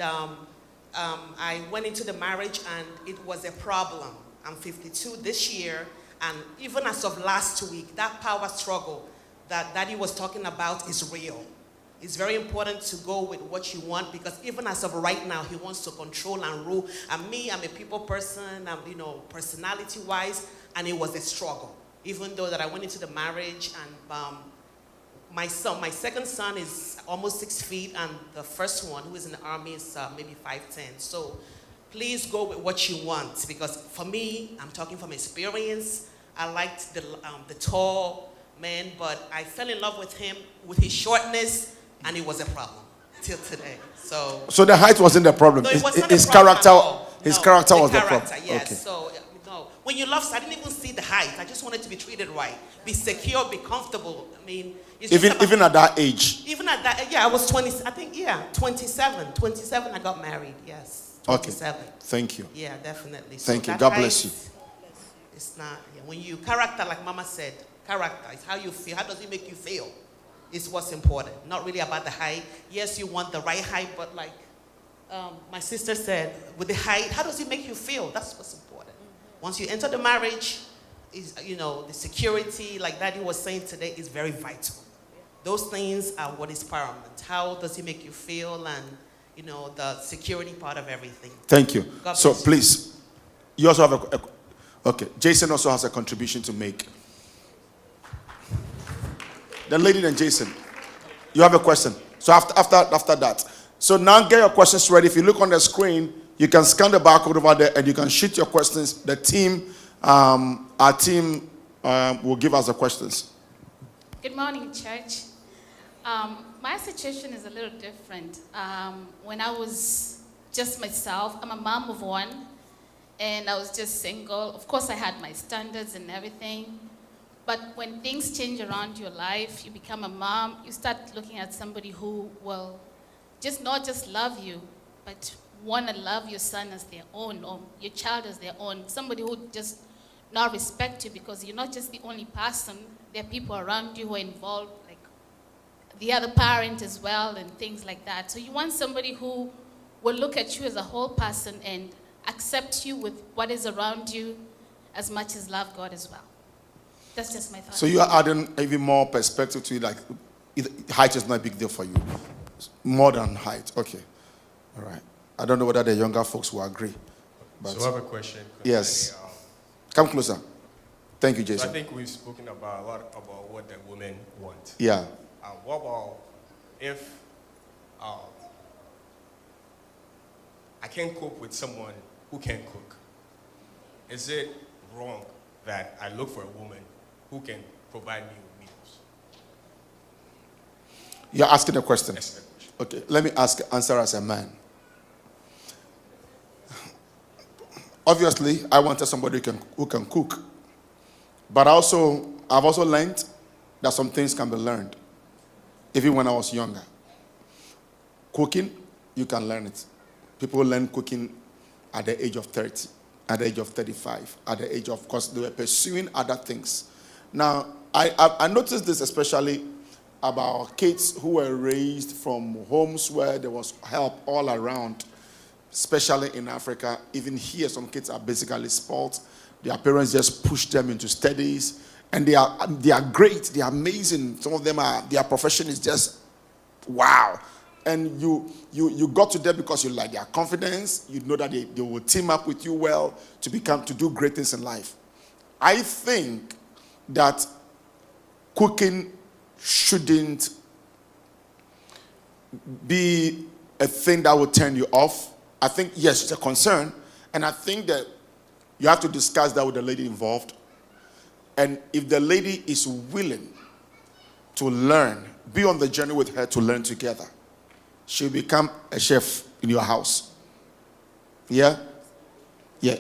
I went into the marriage, and it was a problem. I'm 52 this year, and even as of last week, that power struggle that Daddy was talking about is real. It's very important to go with what you want, because even as of right now, he wants to control and rule. And me, I'm a people person, personality-wise, and it was a struggle. Even though that I went into the marriage, and my second son is almost 6 feet, and the first one, who is in the army, is maybe 5'10". So please go with what you want, because for me, I'm talking from experience. I liked the tall man, but I fell in love with him with his shortness, and it was a problem till today. So the height wasn't the problem. No, it was not It's a problem character. at all. His No, character was the character, problem. yes. Okay. So, no. When you love, I didn't even see the height. I just wanted to be treated right. Be secure, be comfortable. I mean, it's just about- Even at that age. even at that, yeah, I was 20, I think, yeah, 27. 27, I got married, yes. Okay. 27. Thank you. Yeah, definitely. So Thank you. that God bless you. height, it's not, yeah. When you, character, like Mama said, character is how you feel. How does it make you feel? Is what's important. Not really about the height. Yes, you want the right height, but like my sister said, with the height, how does it make you feel? That's what's important. Once you enter the marriage, is the security, like Daddy was saying today, is very vital. Those things are what is paramount. How does it make you feel, and the security part of everything. Thank you. God So bless you. please, you also have okay. Jason also has a contribution to make. The lady and Jason, you have a question. So after that, so now get your questions ready. If you look on the screen, you can scan the barcode over there, and you can shoot your questions. The team, our team, will give us the questions. Good morning, church. My situation is a little different. When I was just myself, I'm a mom of one, and I was just single. Of course, I had my standards and everything. But when things change around your life, you become a mom, you start looking at somebody who will not just love you, but want to love your son as their own, or your child as their own. Somebody who just not respect you, because you're not just the only person. There are people around you who are involved, like the other parent as well, and things like that. So you want somebody who will look at you as a whole person and accept you with what is around you as much as love God as well. That's just my thought. So you are adding even more perspective to it, like height is not a big deal for you. More than height. Okay. All right. I don't know whether the younger folks will agree. But So I have a question. Yes. Come closer. Thank you, So Jason. I think we've spoken about a lot about what the women want. Yeah. What about if I can't cope with someone who can cook? Is it wrong that I look for a woman who can provide me with meals? You're asking a question. Yes, Okay. Let me answer as a man. Obviously, I wanted somebody who can cook. But I've also learned that some things can be learned. Even when I was younger. Cooking, you can learn it. People learn cooking at the age of 30, at the age of 35, at the age of course, they were pursuing other things. Now, I noticed this especially about kids who were raised from homes where there was help all around, especially in Africa. Even here, some kids are basically spoiled. Their parents just push them into studies, and they are great. They are amazing. Some of them their profession is just wow. And you got to them because you like their confidence. You know that they will team up with you well to do great things in life. I think that cooking shouldn't be a thing that will turn you off. I think, yes, it's a concern. And I think that you have to discuss that with the lady involved. And if the lady is willing to learn, be on the journey with her to learn together, she'll become a chef in your house. Yeah? Yeah.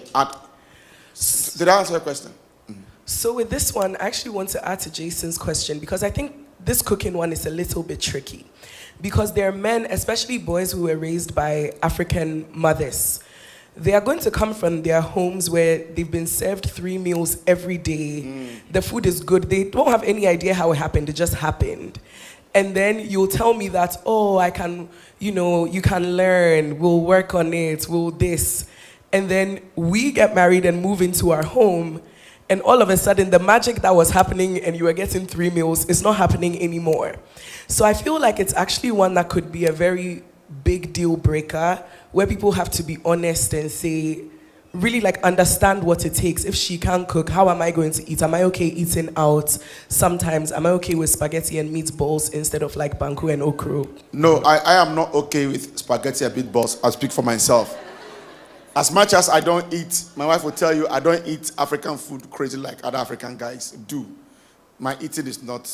Did I answer your question? So with this one, I actually want to add to Jason's question, because I think this cooking one is a little bit tricky. Because there are men, especially boys who were raised by African mothers. They are going to come from their homes where they've been served 3 meals every day. The food is good. They don't have any idea how it happened. It just happened. And then you'll tell me that, oh, I can, you can learn. We'll work on it. We'll this. And then we get married and move into our home. And all of a sudden, the magic that was happening and you were getting 3 meals is not happening anymore. So I feel like it's actually one that could be a very big deal breaker, where people have to be honest and say, really understand what it takes. If she can't cook, how am I going to eat? Am I okay eating out sometimes? Am I okay with spaghetti and meatballs instead of banku and okra? No, I am not okay with spaghetti and meatballs. I'll speak for myself. As much as I don't eat, my wife will tell you, I don't eat African food crazy like other African guys do. My eating is not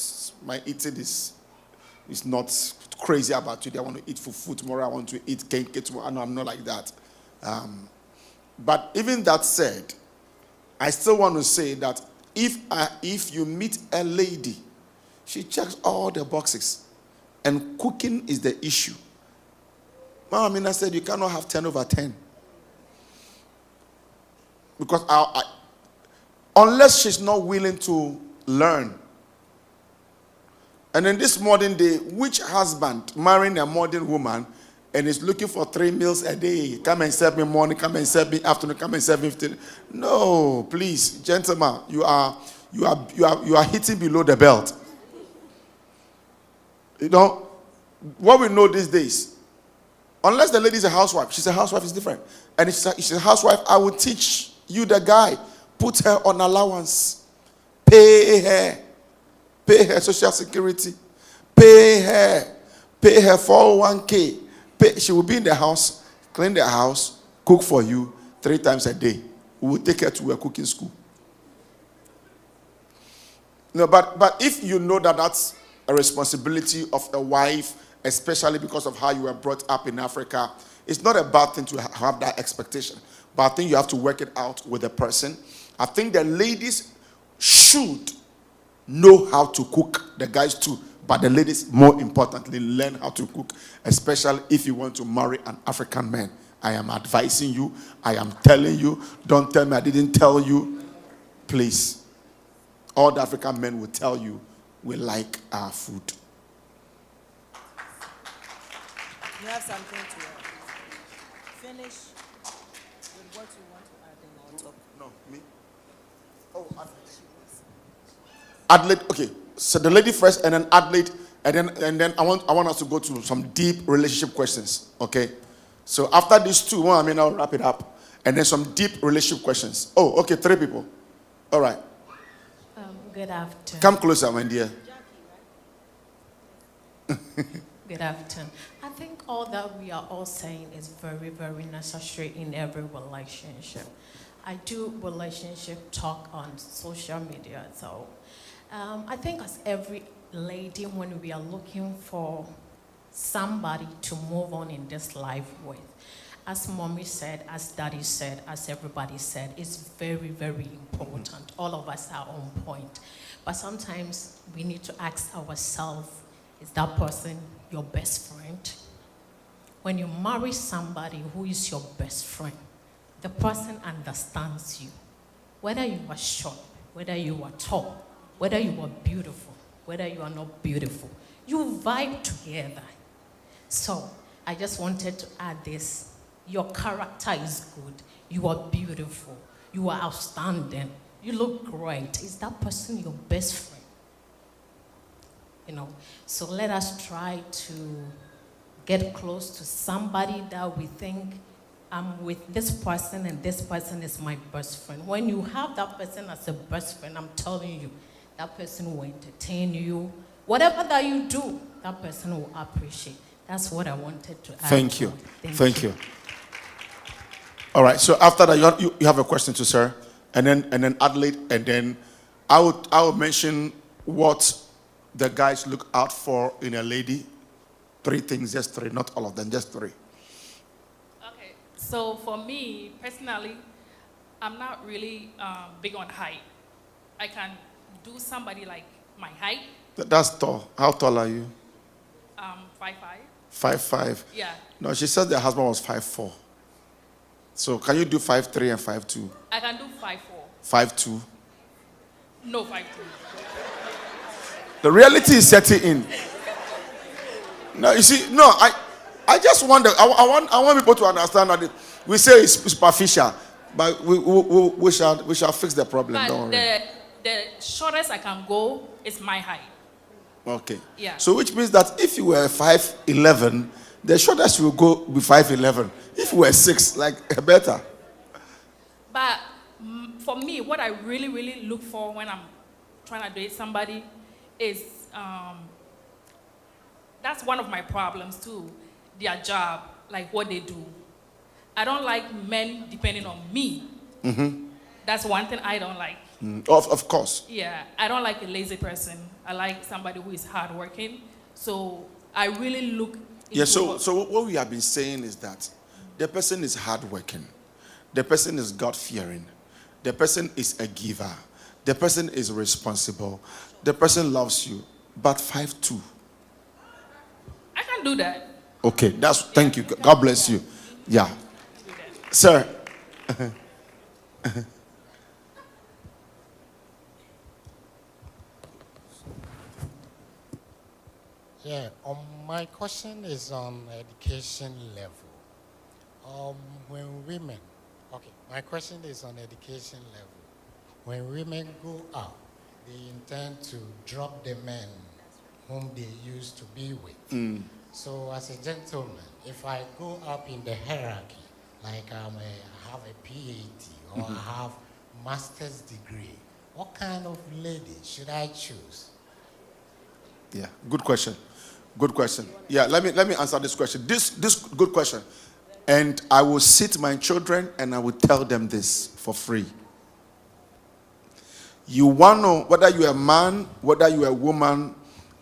crazy about today. I want to eat fufu tomorrow. I want to eat cake tomorrow. No, I'm not like that. But even that said, I still want to say that if you meet a lady, she checks all the boxes, and cooking is the issue. Mama Mina said you cannot have 10 over 10. Because unless she's not willing to learn. And in this modern day, which husband marrying a modern woman and is looking for 3 meals a day? Come and serve me morning, come and serve me afternoon, come and serve me afternoon. No, please, gentlemen, you are hitting below the belt. You know, what we know these days, unless the lady is a housewife, she's a housewife, is different. And if she's a housewife, I will teach you the guy. Put her on allowance. Pay her social security. Pay her 401k. She will be in the house, clean the house, cook for you 3 times a day. We will take her to a cooking school. No, but if you know that that's a responsibility of a wife, especially because of how you were brought up in Africa, it's not a bad thing to have that expectation. But I think you have to work it out with the person. I think the ladies should know how to cook, the guys too. But the ladies, more importantly, learn how to cook, especially if you want to marry an African man. I am advising you. I am telling you. Don't tell me I didn't tell you. Please. All the African men will tell you we like our food. You have something to finish with what you want to add in our top. No, me? Oh, Adelaide. Okay, so the lady first, and then Adelaide, and then I want us to go to some deep relationship questions. Okay, so after these two, I'll wrap it up, and then some deep relationship questions. Oh, okay, 3 people. All right. Good afternoon. Come closer, my dear. Good afternoon. I think all that we are all saying is very, very necessary in every relationship. I do relationship talk on social media, so I think as every lady, when we are looking for somebody to move on in this life with, as mommy said, as daddy said, as everybody said, it's very, very important. All of us are on point. But sometimes we need to ask ourselves, is that person your best friend? When you marry somebody who is your best friend, the person understands you. Whether you are short, whether you are tall, whether you are beautiful, whether you are not beautiful, you vibe together. So I just wanted to add this. Your character is good. You are beautiful. You are outstanding. You look great. Is that person your best friend? You know, so let us try to get close to somebody that we think, I'm with this person and this person is my best friend. When you have that person as a best friend, I'm telling you, that person will entertain you. Whatever that you do, that person will appreciate. That's what I wanted to add. Thank you. Thank you. All right, so after that, you have a question to sir, and then Adelaide, and then I would mention what the guys look out for in a lady. 3 things, just 3, not all of them, just 3. Okay, so for me, personally, I'm not really big on height. I can do somebody like my height. That's tall. How tall are you? 5'5". 5'5". Yeah. No, she said the husband was 5'4". So can you do 5'3" and 5'2"? I can do 5'4". 5'2". No, 5'2". The reality is setting in. No, you see, no, I just wonder. I want people to understand that we say it's superficial, but we shall fix the problem. But don't worry. the shortest I can go is my height. Okay. Yeah. So which means that if you were 5'11", the shortest will go be 5'11". If you were 6, like better. But for me, what I really, really look for when I'm trying to date somebody is that's one of my problems too. Their job, like what they do. I don't like men depending on me. Mm-hmm. That's one thing I don't like. Of course. Yeah, I don't like a lazy person. I like somebody who is hardworking. So I really look into So what we have been saying is that the person is hardworking. The person is God-fearing. The person is a giver. The person is responsible. The person loves you. But 5'2". I can do that. Okay, thank you. God bless you. Yeah. Sir. Yeah, my question is on education level. My question is on education level. When women go out, they intend to drop the men whom they used to be with. So as a gentleman, if I go up in the hierarchy, like I have a PhD or I have master's degree, what kind of lady should I choose? Yeah, good question. Good question. Yeah, let me answer this question. This good question. And I will sit my children and I will tell them this for free. You want to know whether you're a man, whether you're a woman.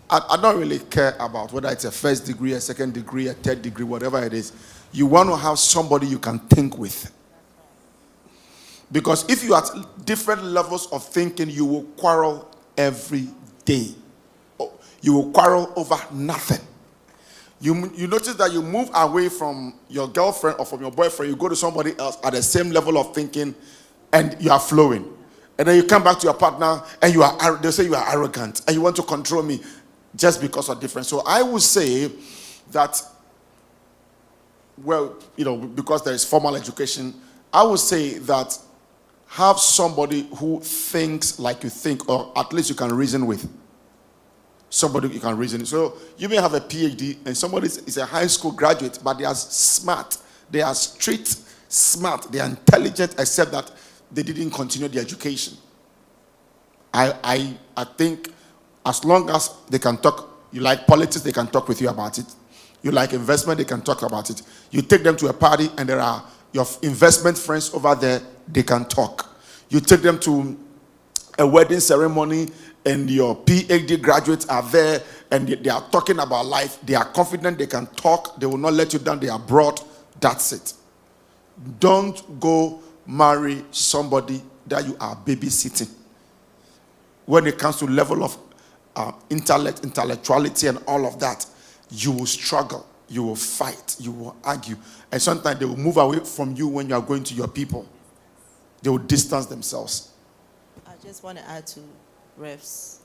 I don't really care about whether it's a first degree, a second degree, a third degree, whatever it is. You want to have somebody you can think with. Because if you are at different levels of thinking, you will quarrel every day. You will quarrel over nothing. You notice that you move away from your girlfriend or from your boyfriend, you go to somebody else at the same level of thinking, and you are flowing. And then you come back to your partner, and they say you are arrogant, and you want to control me just because of difference. So I would say that, because there is formal education, I would say that have somebody who thinks like you think, or at least you can reason with. Somebody you can reason. So you may have a PhD and somebody is a high school graduate, but they are smart. They are street smart. They are intelligent, except that they didn't continue the education. I think as long as they can talk, you like politics, they can talk with you about it. You like investment, they can talk about it. You take them to a party and there are your investment friends over there, they can talk. You take them to a wedding ceremony and your PhD graduates are there and they are talking about life. They are confident, they can talk, they will not let you down, they are broad. That's it. Don't go marry somebody that you are babysitting. When it comes to level of intellectuality and all of that, you will struggle, you will fight, you will argue. And sometimes they will move away from you when you are going to your people. They will distance themselves. I just want to add to Ref's.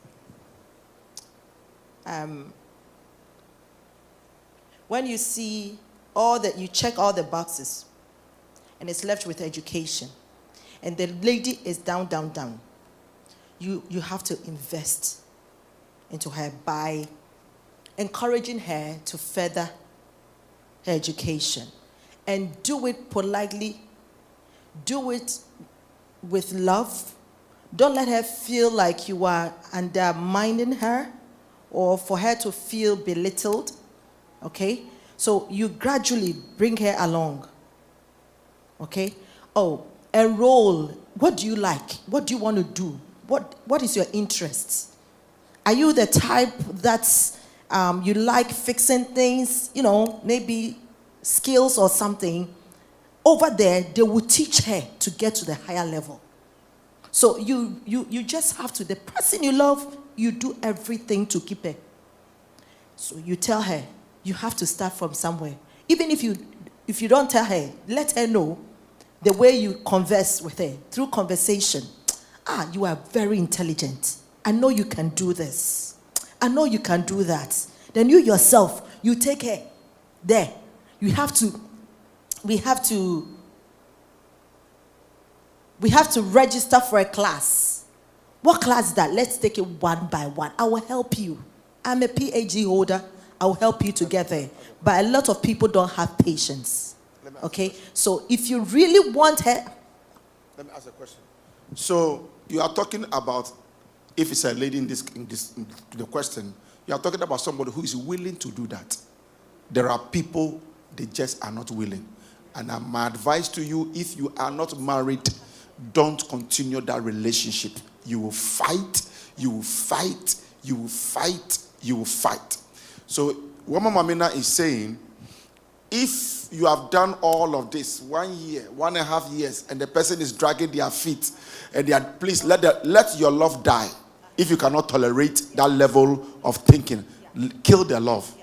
When you see you check all the boxes, and it's left with education, and the lady is down, you have to invest into her by encouraging her to further her education, and do it politely, do it with love. Don't let her feel like you are undermining her or for her to feel belittled, okay? So you gradually bring her along, okay? Oh, enroll. What do you like? What do you want to do? What is your interest? Are you the type that's, you like fixing things, maybe skills or something? Over there, they will teach her to get to the higher level. So you just have to, the person you love, you do everything to keep her. So you tell her, you have to start from somewhere. Even if you don't tell her, let her know the way you converse with her, through conversation. You are very intelligent. I know you can do this. I know you can do that. Then you yourself, you take her there. We have to register for a class. What class is that? Let's take it one by one. I will help you. I'm a PhD holder. I will help you to get there. But a lot of people don't have patience. Okay? So if you really want her... Let me ask a question. So you are talking about, if it's a lady in the question, you are talking about somebody who is willing to do that. There are people, they just are not willing. And my advice to you, if you are not married, don't continue that relationship. You will fight, you will fight, you will fight, you will fight. So what Mama Mina is saying, if you have done all of this 1 year, 1.5 years, and the person is dragging their feet, and they are, please let your love die. If you cannot tolerate that level of thinking, kill the love.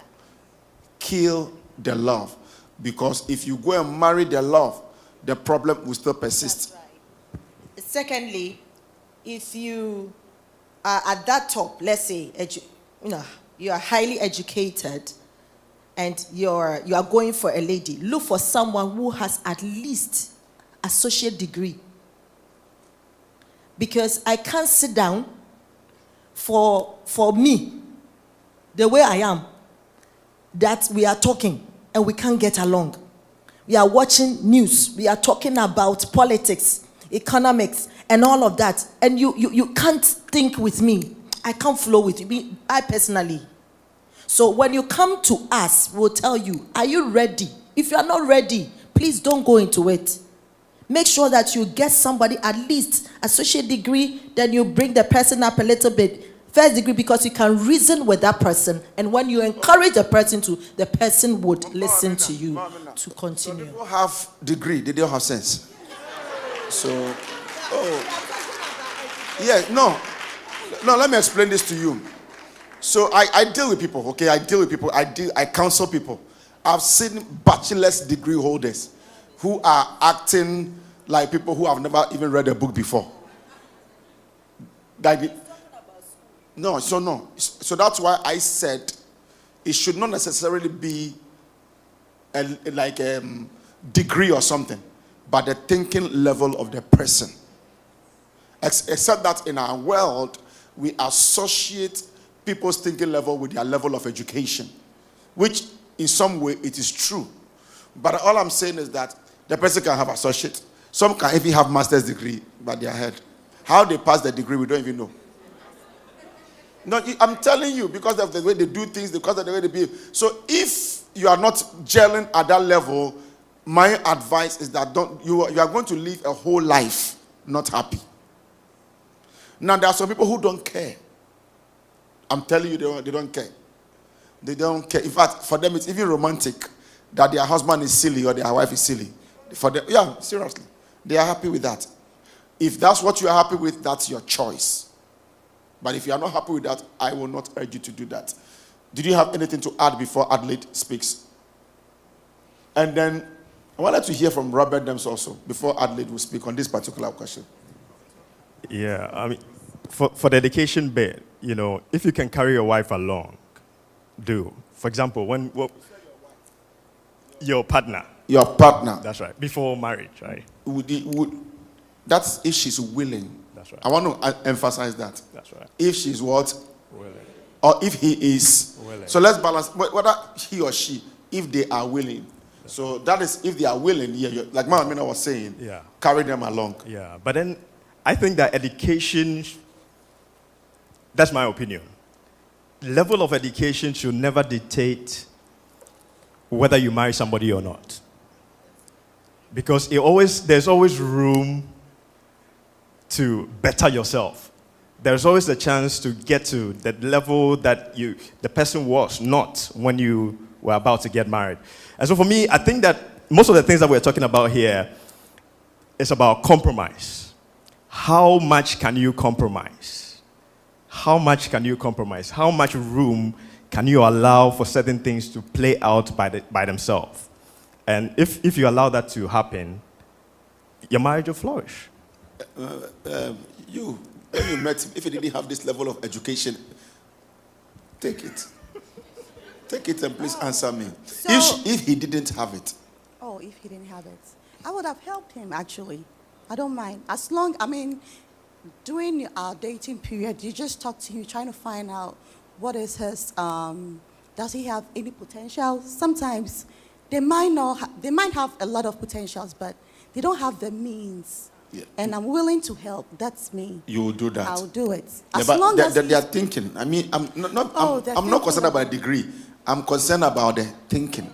Kill the love. Because if you go and marry the love, the problem will still persist. Secondly, if you are at that top, let's say, you are highly educated and you are going for a lady, look for someone who has at least associate degree. Because I can't sit down for me, the way I am, that we are talking and we can't get along. We are watching news. We are talking about politics, economics, and all of that. And you can't think with me. I can't flow with you. I personally. So when you come to us, we'll tell you, are you ready? If you are not ready, please don't go into it. Make sure that you get somebody at least associate degree, then you bring the person up a little bit. First degree, because you can reason with that person. And when you encourage the person to, the person would listen to you to continue. So people have degree, they don't have sense. So, let me explain this to you. So I deal with people, okay? I counsel people. I've seen bachelor's degree holders who are acting like people who have never even read a book before. So that's why I said it should not necessarily be like a degree or something, but the thinking level of the person. Except that in our world, we associate people's thinking level with their level of education, which in some way it is true. But all I'm saying is that the person can have associate. Some can even have master's degree by their head. How they pass the degree, we don't even know. No, I'm telling you, because of the way they do things, because of the way they behave. So if you are not gelling at that level, my advice is that you are going to live a whole life not happy. Now, there are some people who don't care. I'm telling you, they don't care. They don't care. In fact, for them, it's even romantic that their husband is silly or their wife is silly. For them, yeah, seriously. They are happy with that. If that's what you are happy with, that's your choice. But if you are not happy with that, I will not urge you to do that. Did you have anything to add before Adelaide speaks? And then I wanted to hear from Robert Dems also, before Adelaide will speak on this particular question. Yeah, I mean, for the education bit, if you can carry your wife along, do. For example, your partner. Your partner. That's right. Before marriage, right? That's if she's willing. That's right. I want to emphasize that. That's right. If she's what? Willing. Or if he is. Willing. So let's balance whether he or she, if they are willing. So that is if they are willing, like Mama Mina was saying, carry them along. Yeah, but then I think that education, that's my opinion. Level of education should never dictate whether you marry somebody or not. Because there's always room to better yourself. There's always a chance to get to the level that the person was not when you were about to get married. And so for me, I think that most of the things that we're talking about here is about compromise. How much can you compromise? How much can you compromise? How much room can you allow for certain things to play out by themselves? And if you allow that to happen, your marriage will flourish. When you met him, if he didn't have this level of education, take it. Take it and please answer me. So, if he didn't have it. Oh, if he didn't have it. I would have helped him, actually. I don't mind. During our dating period, you just talk to him, trying to find out what is his, does he have any potential? Sometimes they might have a lot of potentials, but they don't have the means. Yeah. And I'm willing to help. That's me. You will do that. I'll do it. As long as they are thinking. I mean, I'm not concerned about a degree. I'm concerned about the thinking.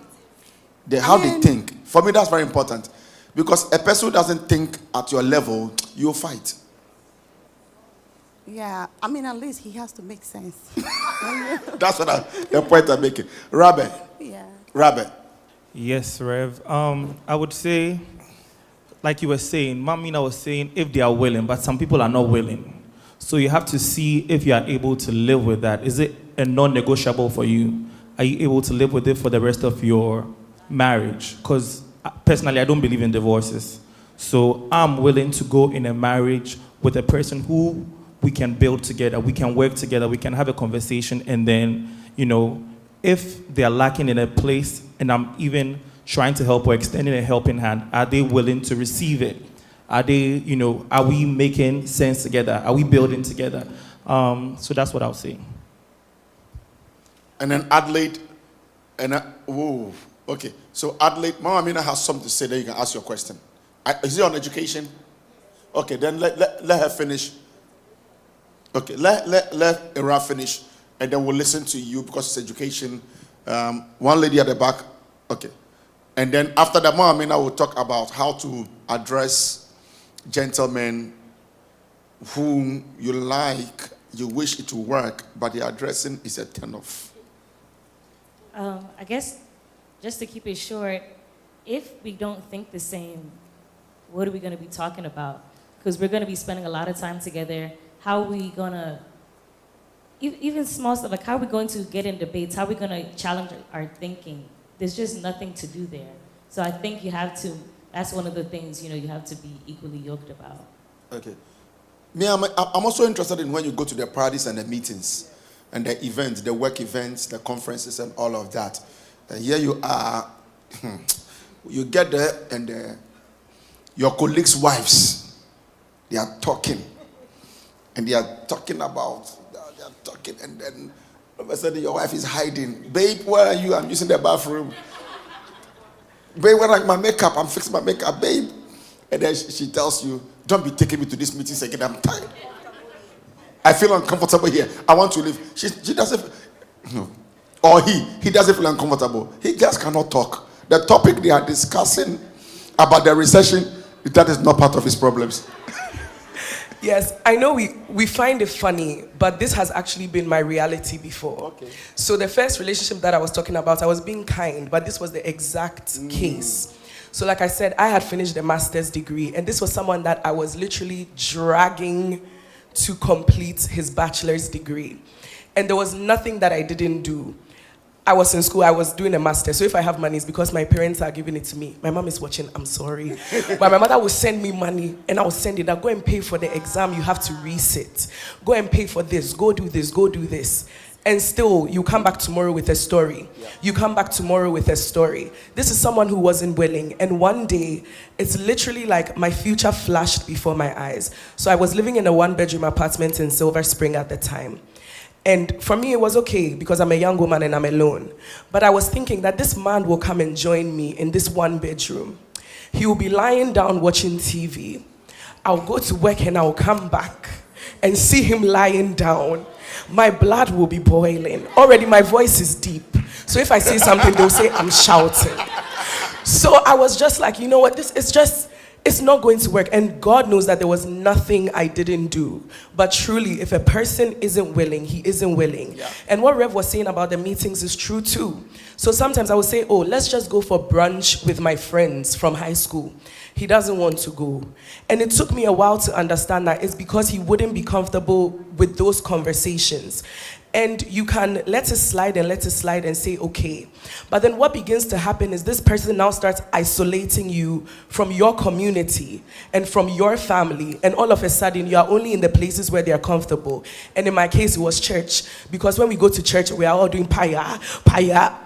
How they think. For me, that's very important. Because a person who doesn't think at your level, you'll fight. Yeah, at least he has to make sense. That's the point I'm making. Robert. Yeah. Robert, Yes, Rev. I would say, like you were saying, Mamina was saying, if they are willing, but some people are not willing. So you have to see if you are able to live with that. Is it a non-negotiable for you? Are you able to live with it for the rest of your marriage? Because personally, I don't believe in divorces. So I'm willing to go in a marriage with a person who we can build together, we can work together, we can have a conversation, and then, if they are lacking in a place and I'm even trying to help or extending a helping hand, are they willing to receive it? Are they, are we making sense together? Are we building together? So that's what I'll say. And then Adelaide, okay. So Adelaide, Mama Mina has something to say, then you can ask your question. Is it on education? Okay, then let her finish. Okay, let Ira finish, and then we'll listen to you because it's education. One lady at the back. Okay. And then after that, Mama Mina will talk about how to address gentlemen whom you like, you wish it will work, but the addressing is a turn-off. I guess, just to keep it short, if we don't think the same, what are we going to be talking about? Because we're going to be spending a lot of time together. How are we going to, even small stuff, like how are we going to get in debates? How are we going to challenge our thinking? There's just nothing to do there. So I think you have to, that's one of the things, you have to be equally yoked about. Okay. Me, I'm also interested in when you go to the parties and the meetings and the events, the work events, the conferences and all of that. And here you are, you get there and your colleagues' wives, they are talking. And they are talking about, and then all of a sudden your wife is hiding. Babe, where are you? I'm using the bathroom. Babe, where are my makeup? I'm fixing my makeup, babe. And then she tells you, don't be taking me to these meetings again. I'm tired. I feel uncomfortable here. I want to leave. She doesn't, no. Or he doesn't feel uncomfortable. He just cannot talk. The topic they are discussing about the recession, that is not part of his problems. Yes, I know we find it funny, but this has actually been my reality before. Okay. So the first relationship that I was talking about, I was being kind, but this was the exact case. So like I said, I had finished a master's degree, and this was someone that I was literally dragging to complete his bachelor's degree. And there was nothing that I didn't do. I was in school, I was doing a master. So if I have money, it's because my parents are giving it to me. My mom is watching, I'm sorry. But my mother will send me money and I will send it. I'll go and pay for the exam, you have to resit. Go and pay for this, go do this, go do this. And still, you come back tomorrow with a story. You come back tomorrow with a story. This is someone who wasn't willing. And one day, it's literally like my future flashed before my eyes. So I was living in a one-bedroom apartment in Silver Spring at the time. And for me, it was okay because I'm a young woman and I'm alone. But I was thinking that this man will come and join me in this one bedroom. He will be lying down watching TV. I'll go to work and I'll come back and see him lying down. My blood will be boiling. Already my voice is deep. So if I say something, they'll say I'm shouting. So I was just like, you know what, it's not going to work. And God knows that there was nothing I didn't do. But truly, if a person isn't willing, he isn't willing. Yeah. And what Rev was saying about the meetings is true too. So sometimes I would say, oh, let's just go for brunch with my friends from high school. He doesn't want to go. And it took me a while to understand that it's because he wouldn't be comfortable with those conversations. And you can let it slide and say, okay. But then what begins to happen is this person now starts isolating you from your community and from your family. And all of a sudden, you are only in the places where they are comfortable. And in my case, it was church. Because when we go to church, we are all doing paya.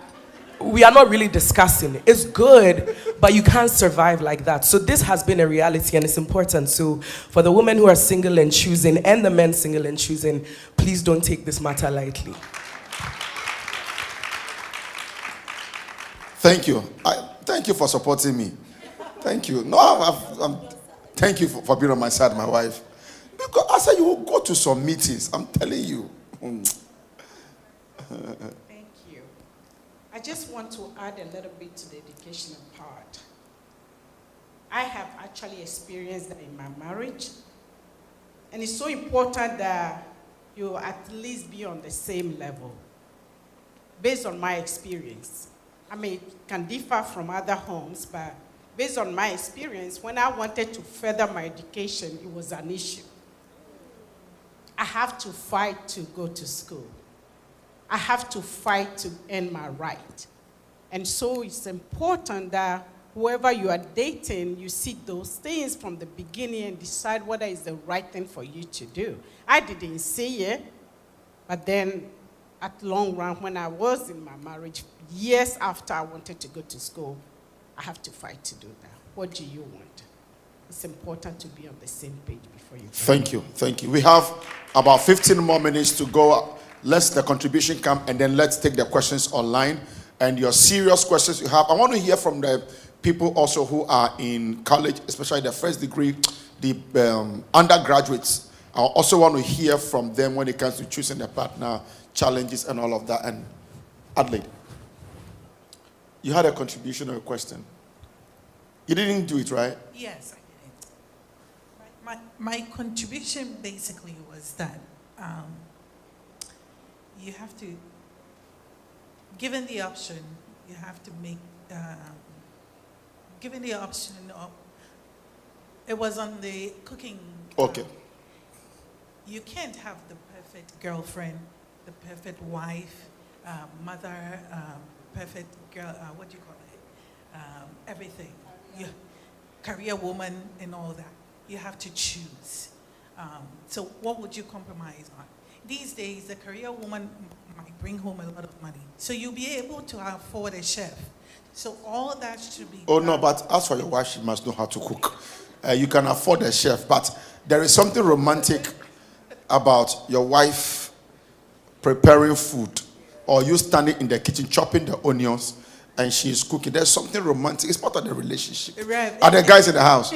We are not really discussing. It's good, but you can't survive like that. So this has been a reality and it's important. So for the women who are single and choosing and the men single and choosing, please don't take this matter lightly. Thank you. Thank you for supporting me. Thank you. No, thank you for being on my side, my wife. Because I said you will go to some meetings. I'm telling you. I just want to add a little bit to the educational part. I have actually experienced that in my marriage. And it's so important that you at least be on the same level, based on my experience. I mean, it can differ from other homes, but based on my experience, when I wanted to further my education, it was an issue. I have to fight to go to school. I have to fight to earn my right. And so it's important that whoever you are dating, you see those things from the beginning and decide whether it's the right thing for you to do. I didn't see it, but then at long run, when I was in my marriage, years after I wanted to go to school, I have to fight to do that. What do you want? It's important to be on the same page before you go. Thank you. Thank you. We have about 15 more minutes to go. Let's the contribution come, and then let's take the questions online. And your serious questions you have. I want to hear from the people also who are in college, especially the first degree, the undergraduates. I also want to hear from them when it comes to choosing a partner, challenges, and all of that. And Adelaide, you had a contribution or a question. You didn't do it, right? Yes, I did. My contribution basically was that you have to, given the option, you have to make, given the option of, it was on the cooking. Okay. You can't have the perfect girlfriend, the perfect wife, mother, perfect girl, what do you call it? Everything. Career woman and all that. You have to choose. So what would you compromise on? These days, the career woman might bring home a lot of money. So you'll be able to afford a chef. So all that should be. Oh, no, but as for your wife, she must know how to cook. You can afford a chef, but there is something romantic about your wife preparing food or you standing in the kitchen chopping the onions and she's cooking. There's something romantic. It's part of the relationship. Rev, Are the guys in the house?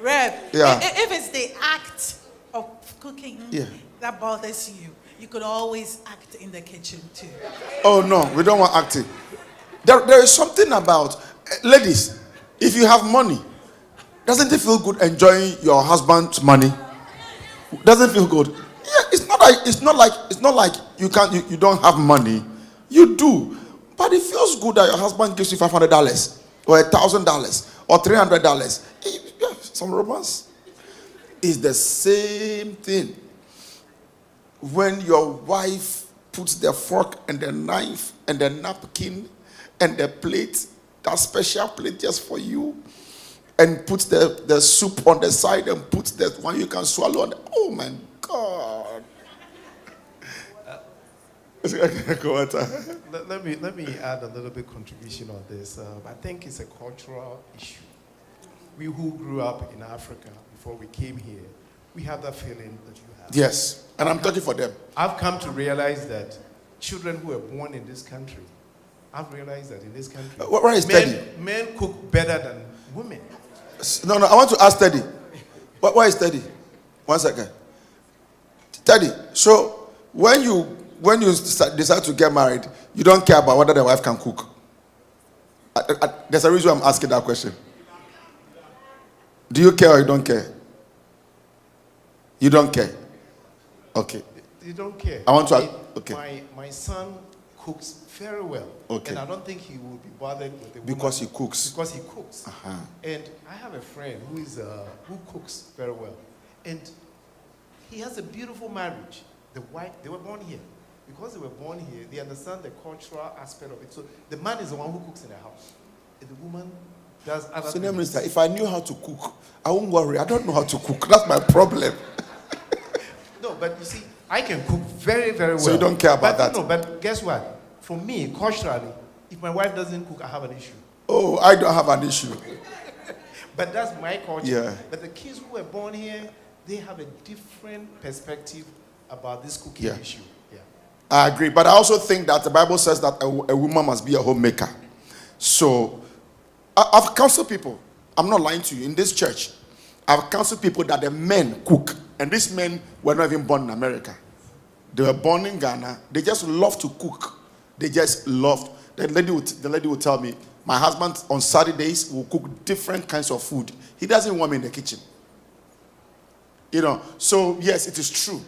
Rev, Yeah. if it's the act of cooking that bothers you, you could always act in the kitchen too. Oh, no, we don't want acting. There is something about, ladies, if you have money, doesn't it feel good enjoying your husband's money? Doesn't feel good. Yeah, it's not like you don't have money. You do. But it feels good that your husband gives you $500 or $1,000 or $300. Yeah, some romance. It's the same thing. When your wife puts the fork and the knife and the napkin and the plate, that special plate just for you, and puts the soup on the side and puts the one you can swallow on. Oh my God. Let me add a little bit contribution on this. I think it's a cultural issue. We who grew up in Africa before we came here, we have that feeling that you have. Yes, and I'm talking for them. I've come to realize that children who are born in this country, I've realized that in this country, where is Teddy? Men cook better than women. No, I want to ask Teddy. Where is Teddy? 1 second. Teddy, so when you decide to get married, you don't care about whether the wife can cook. There's a reason I'm asking that question. Do you care or you don't care? You don't care. Okay. You don't care. I want to. Okay. My son cooks very well. Okay. And I don't think he will be bothered with the woman. Because he cooks. Because he cooks. Uh-huh. And I have a friend who cooks very well. And he has a beautiful marriage. The wife, they were born here. Because they were born here, they understand the cultural aspect of it. So the man is the one who cooks in the house. And the woman does other Senior things. Minister, if I knew how to cook, I won't worry. I don't know how to cook. That's my problem. No, but you see, I can cook very, very well. So you don't care about that? No, but guess what? For me, culturally, if my wife doesn't cook, I have an issue. Oh, I don't have an issue. But that's my culture. Yeah. But the kids who were born here, they have a different perspective about this cooking Yeah. issue. Yeah. I agree. But I also think that the Bible says that a woman must be a homemaker. So I've counseled people. I'm not lying to you. In this church, I've counseled people that the men cook. And these men were not even born in America. They were born in Ghana. They just love to cook. They just loved. The lady would tell me, my husband on Saturdays will cook different kinds of food. He doesn't want me in the kitchen. You know, so yes, it is true.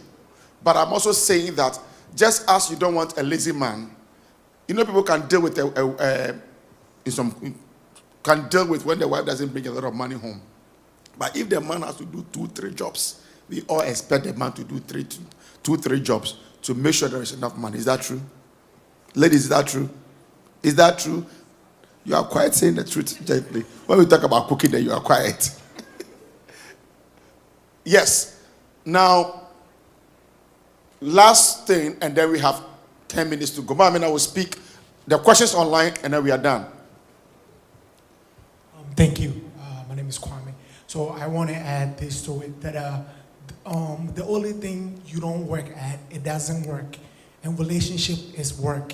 But I'm also saying that just as you don't want a lazy man, You know, people can deal with can deal with when the wife doesn't bring a lot of money home. But if the man has to do 2-3 jobs, we all expect the man to do 2-3 jobs to make sure there is enough money. Is that true? Ladies, is that true? Is that true? You are quiet saying the truth gently. When we talk about cooking, then you are quiet. Yes. Now, last thing, and then we have 10 minutes to go. But I will speak the questions online, and then we are done. Thank you. My name is Kwame. So I want to add this to it, that the only thing you don't work at, it doesn't work. And relationship is work.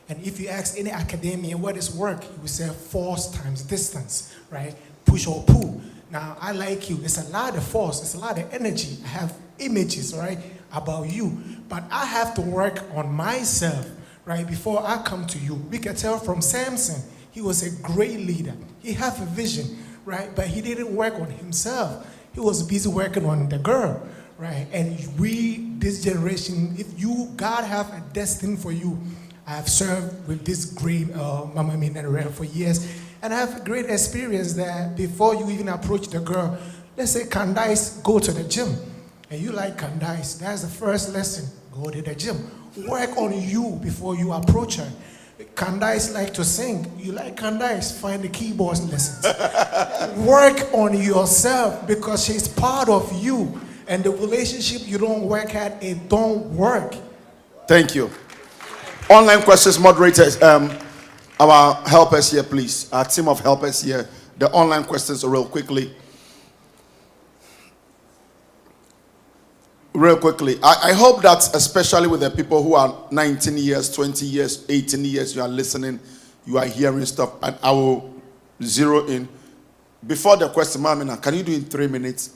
And if you ask any academician what is work, he will say force times distance, right? Push or pull. Now, I like you. It's a lot of force. It's a lot of energy. I have images, right, about you. But I have to work on myself, right, before I come to you. We can tell from Samson, he was a great leader. He had a vision, right? But he didn't work on himself. He was busy working on the girl, right? And we, this generation, if you, God have a destiny for you. I have served with this great Mama Minna for years. And I have a great experience that before you even approach the girl, let's say Candice, go to the gym. And you like Candice, that's the first lesson. Go to the gym. Work on you before you approach her. Candice like to sing. You like Candice, find the keyboard lessons. Work on yourself because she's part of you. And the relationship you don't work at, it don't work. Thank you. Online questions, moderators. Our helpers here, please. Our team of helpers here. The online questions real quickly. Real quickly. I hope that especially with the people who are 19 years, 20 years, 18 years, you are listening, you are hearing stuff, and I will zero in. Before the question, Mamina, can you do in 3 minutes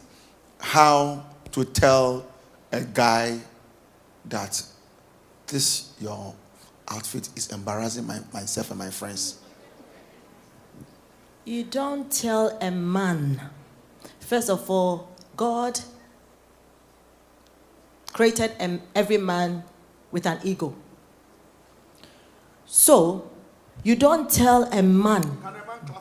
how to tell a guy that this, your outfit is embarrassing myself and my friends? You don't tell a man. First of all, God created every man with an ego. So, you don't tell a man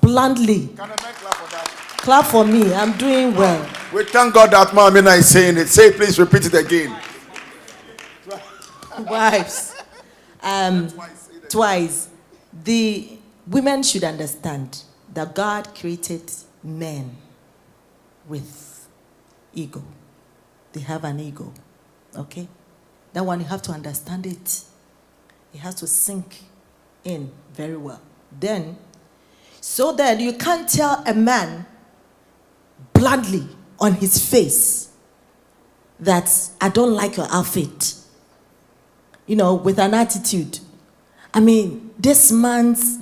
bluntly. Can a man clap for that? Clap for me, I'm doing well. We thank God that Mamina is saying it. Say, please repeat it again. Wives. Twice. The women should understand that God created men with ego. They have an ego. Okay? That one, you have to understand it. It has to sink in very well. Then, so that you can't tell a man bluntly on his face that I don't like your outfit. You know, with an attitude. I mean, this man's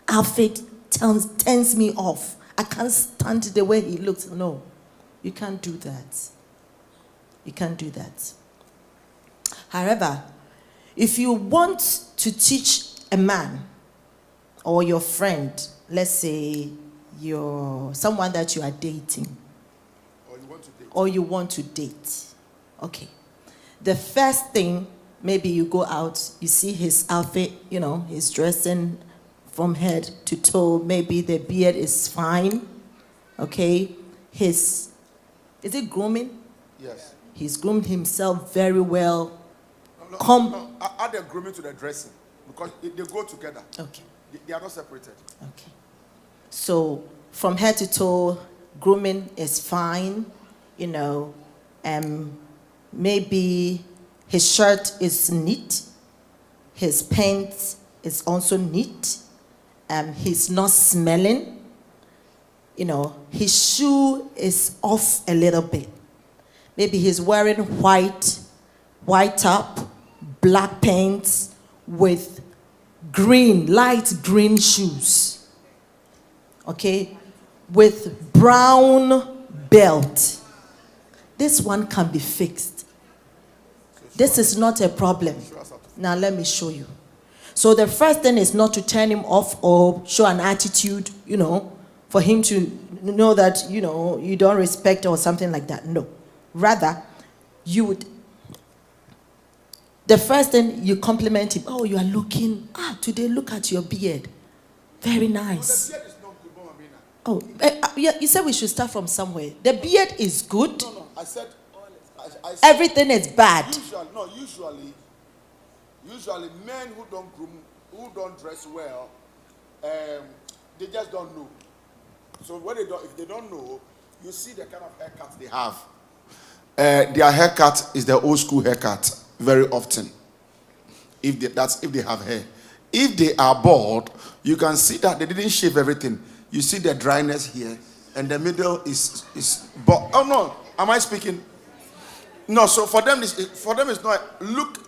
outfit turns me off. I can't stand the way he looks. No, you can't do that. You can't do that. However, if you want to teach a man or your friend, let's say someone that you are dating, or you want to date, okay. The first thing, maybe you go out, you see his outfit, you know, he's dressing from head to toe. Maybe the beard is fine, okay? Is it grooming? Yes. He's groomed himself very well. Add the grooming to the dressing because they go together. Okay. They are not separated. Okay. So from head to toe, grooming is fine, you know. Maybe his shirt is neat. His pants is also neat. He's not smelling. You know, his shoe is off a little bit. Maybe he's wearing white top, black pants with light green shoes. Okay? With brown belt. This one can be fixed. This is not a problem. Now let me show you. So the first thing is not to turn him off or show an attitude, you know, for him to know that, you know, you don't respect or something like that. No. Rather, the the first thing you compliment him, oh, you are looking, today look at your beard. Very nice. The beard is not good, Mama Bina. Oh, yeah, you said we should start from somewhere. The beard is good. No, I said Everything is bad. Usually men who don't groom, who don't dress well, they just don't know. So if they don't know, you see the kind of haircut they have. Their haircut is the old school haircut very often. If they have hair. If they are bald, you can see that they didn't shave everything. You see the dryness here, and the middle is bald. Oh no, am I speaking? No. So for them, it's not look.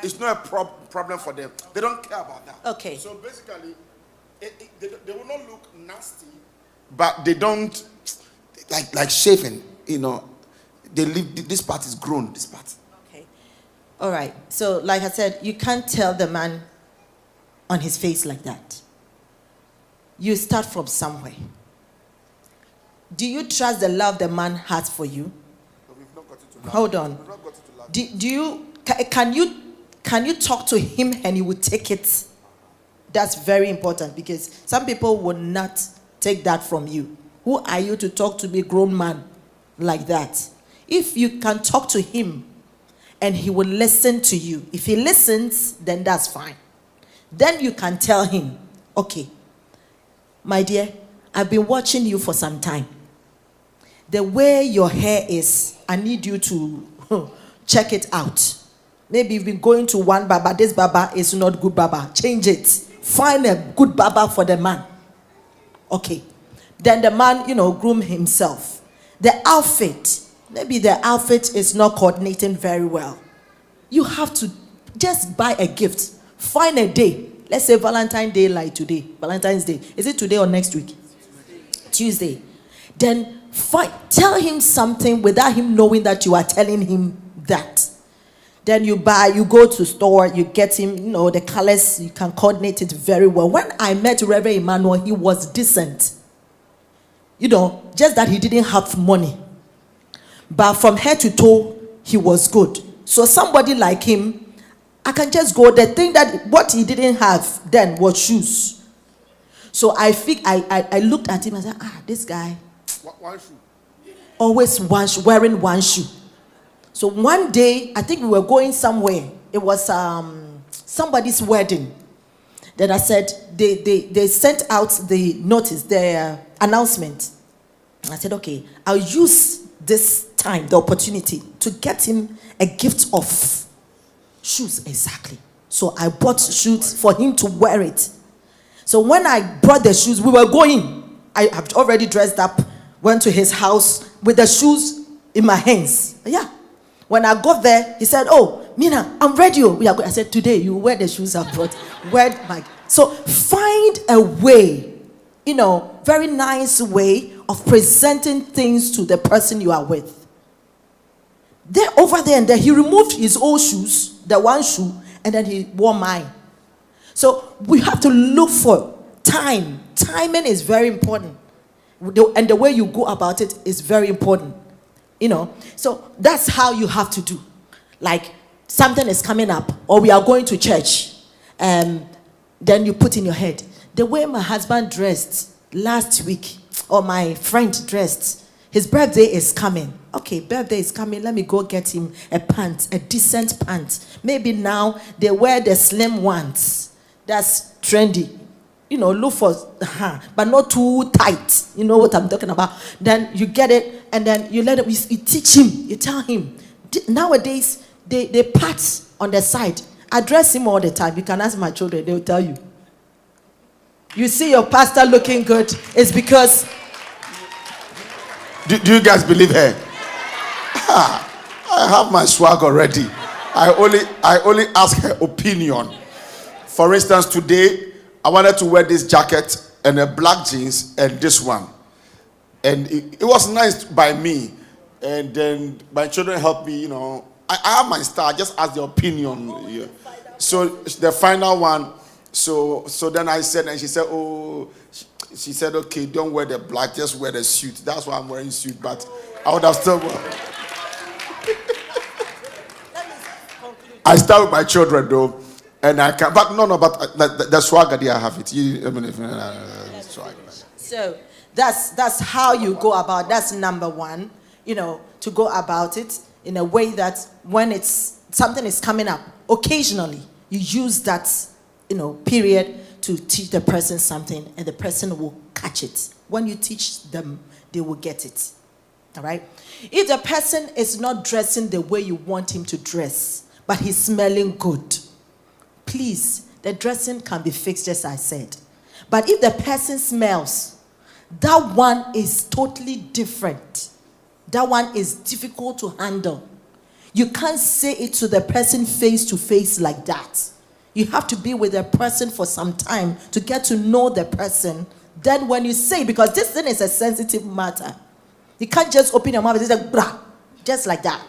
It's not a problem for them. They don't care about that. Okay. So basically, they will not look nasty, but they don't like shaving. You know, they leave this part is grown. This part. Okay. All right. So, like I said, you can't tell the man on his face like that. You start from somewhere. Do you trust the love the man has for you? No, we've not got it to love. Hold on. We've not got it to love. Do you can you talk to him and he will take it? That's very important because some people will not take that from you. Who are you to talk to me, grown man, like that? If you can talk to him and he will listen to you, if he listens, then that's fine. Then you can tell him, okay, my dear, I've been watching you for some time. The way your hair is, I need you to check it out. Maybe you've been going to one barber. This barber is not good barber. Change it. Find a good barber for the man. Okay. Then the man, groom himself. The outfit. Maybe the outfit is not coordinating very well. You have to just buy a gift. Find a day. Let's say Valentine's Day like today. Valentine's Day. Is it today or next week? Tuesday. Then tell him something without him knowing that you are telling him that. Then you go to store, you get him, the colors, you can coordinate it very well. When I met Reverend Emmanuel, he was decent. Just that he didn't have money. But from head to toe, he was good. So somebody like him, I can just go. The thing that what he didn't have then was shoes. So I looked at him and said, this guy. One shoe. Always wearing one shoe. So one day, I think we were going somewhere. It was somebody's wedding. Then I said, they sent out the notice, the announcement. I said, okay, I'll use this time, the opportunity, to get him a gift of shoes. Exactly. So I bought shoes for him to wear it. So when I brought the shoes, we were going. I have already dressed up, went to his house with the shoes in my hands. Yeah. When I got there, he said, oh, Mina, I'm ready. I said, today you wear the shoes I brought. So find a way, very nice way of presenting things to the person you are with. Then over there and there, he removed his old shoes, the one shoe, and then he wore mine. So we have to look for time. Timing is very important. And the way you go about it is very important. So that's how you have to do. Like something is coming up or we are going to church. Then you put in your head, the way my husband dressed last week or my friend dressed, his birthday is coming. Okay, birthday is coming. Let me go get him a pant, a decent pant. Maybe now they wear the slim ones. That's trendy. Look for, but not too tight. You know what I'm talking about. Then you get it, and then you let it. You teach him. You tell him. Nowadays, they pat on the side. I dress him all the time. You can ask my children; they will tell you. You see your pastor looking good. It's because. Do you guys believe her? I have my swag already. I only ask her opinion. For instance, today. I wanted to wear this jacket and a black jeans and this one. And it was nice by me. And then my children helped me, I have my style. I just asked their opinion. Yeah. So the final one, so then I said, and she said, okay, don't wear the black, just wear the suit. That's why I'm wearing suit, but I would have still worn. I start with my children though, and I can. But the swagger there, I have it. Swagger. So that's how you go about. That's number one. To go about it in a way that when something is coming up, occasionally you use that period to teach the person something, and the person will catch it. When you teach them, they will get it. All right? If the person is not dressing the way you want him to dress, but he's smelling good, please, the dressing can be fixed, as I said. But if the person smells, that one is totally different. That one is difficult to handle. You can't say it to the person face to face like that. You have to be with the person for some time to get to know the person. Then when you say, because this thing is a sensitive matter, you can't just open your mouth and say, brah, just like that.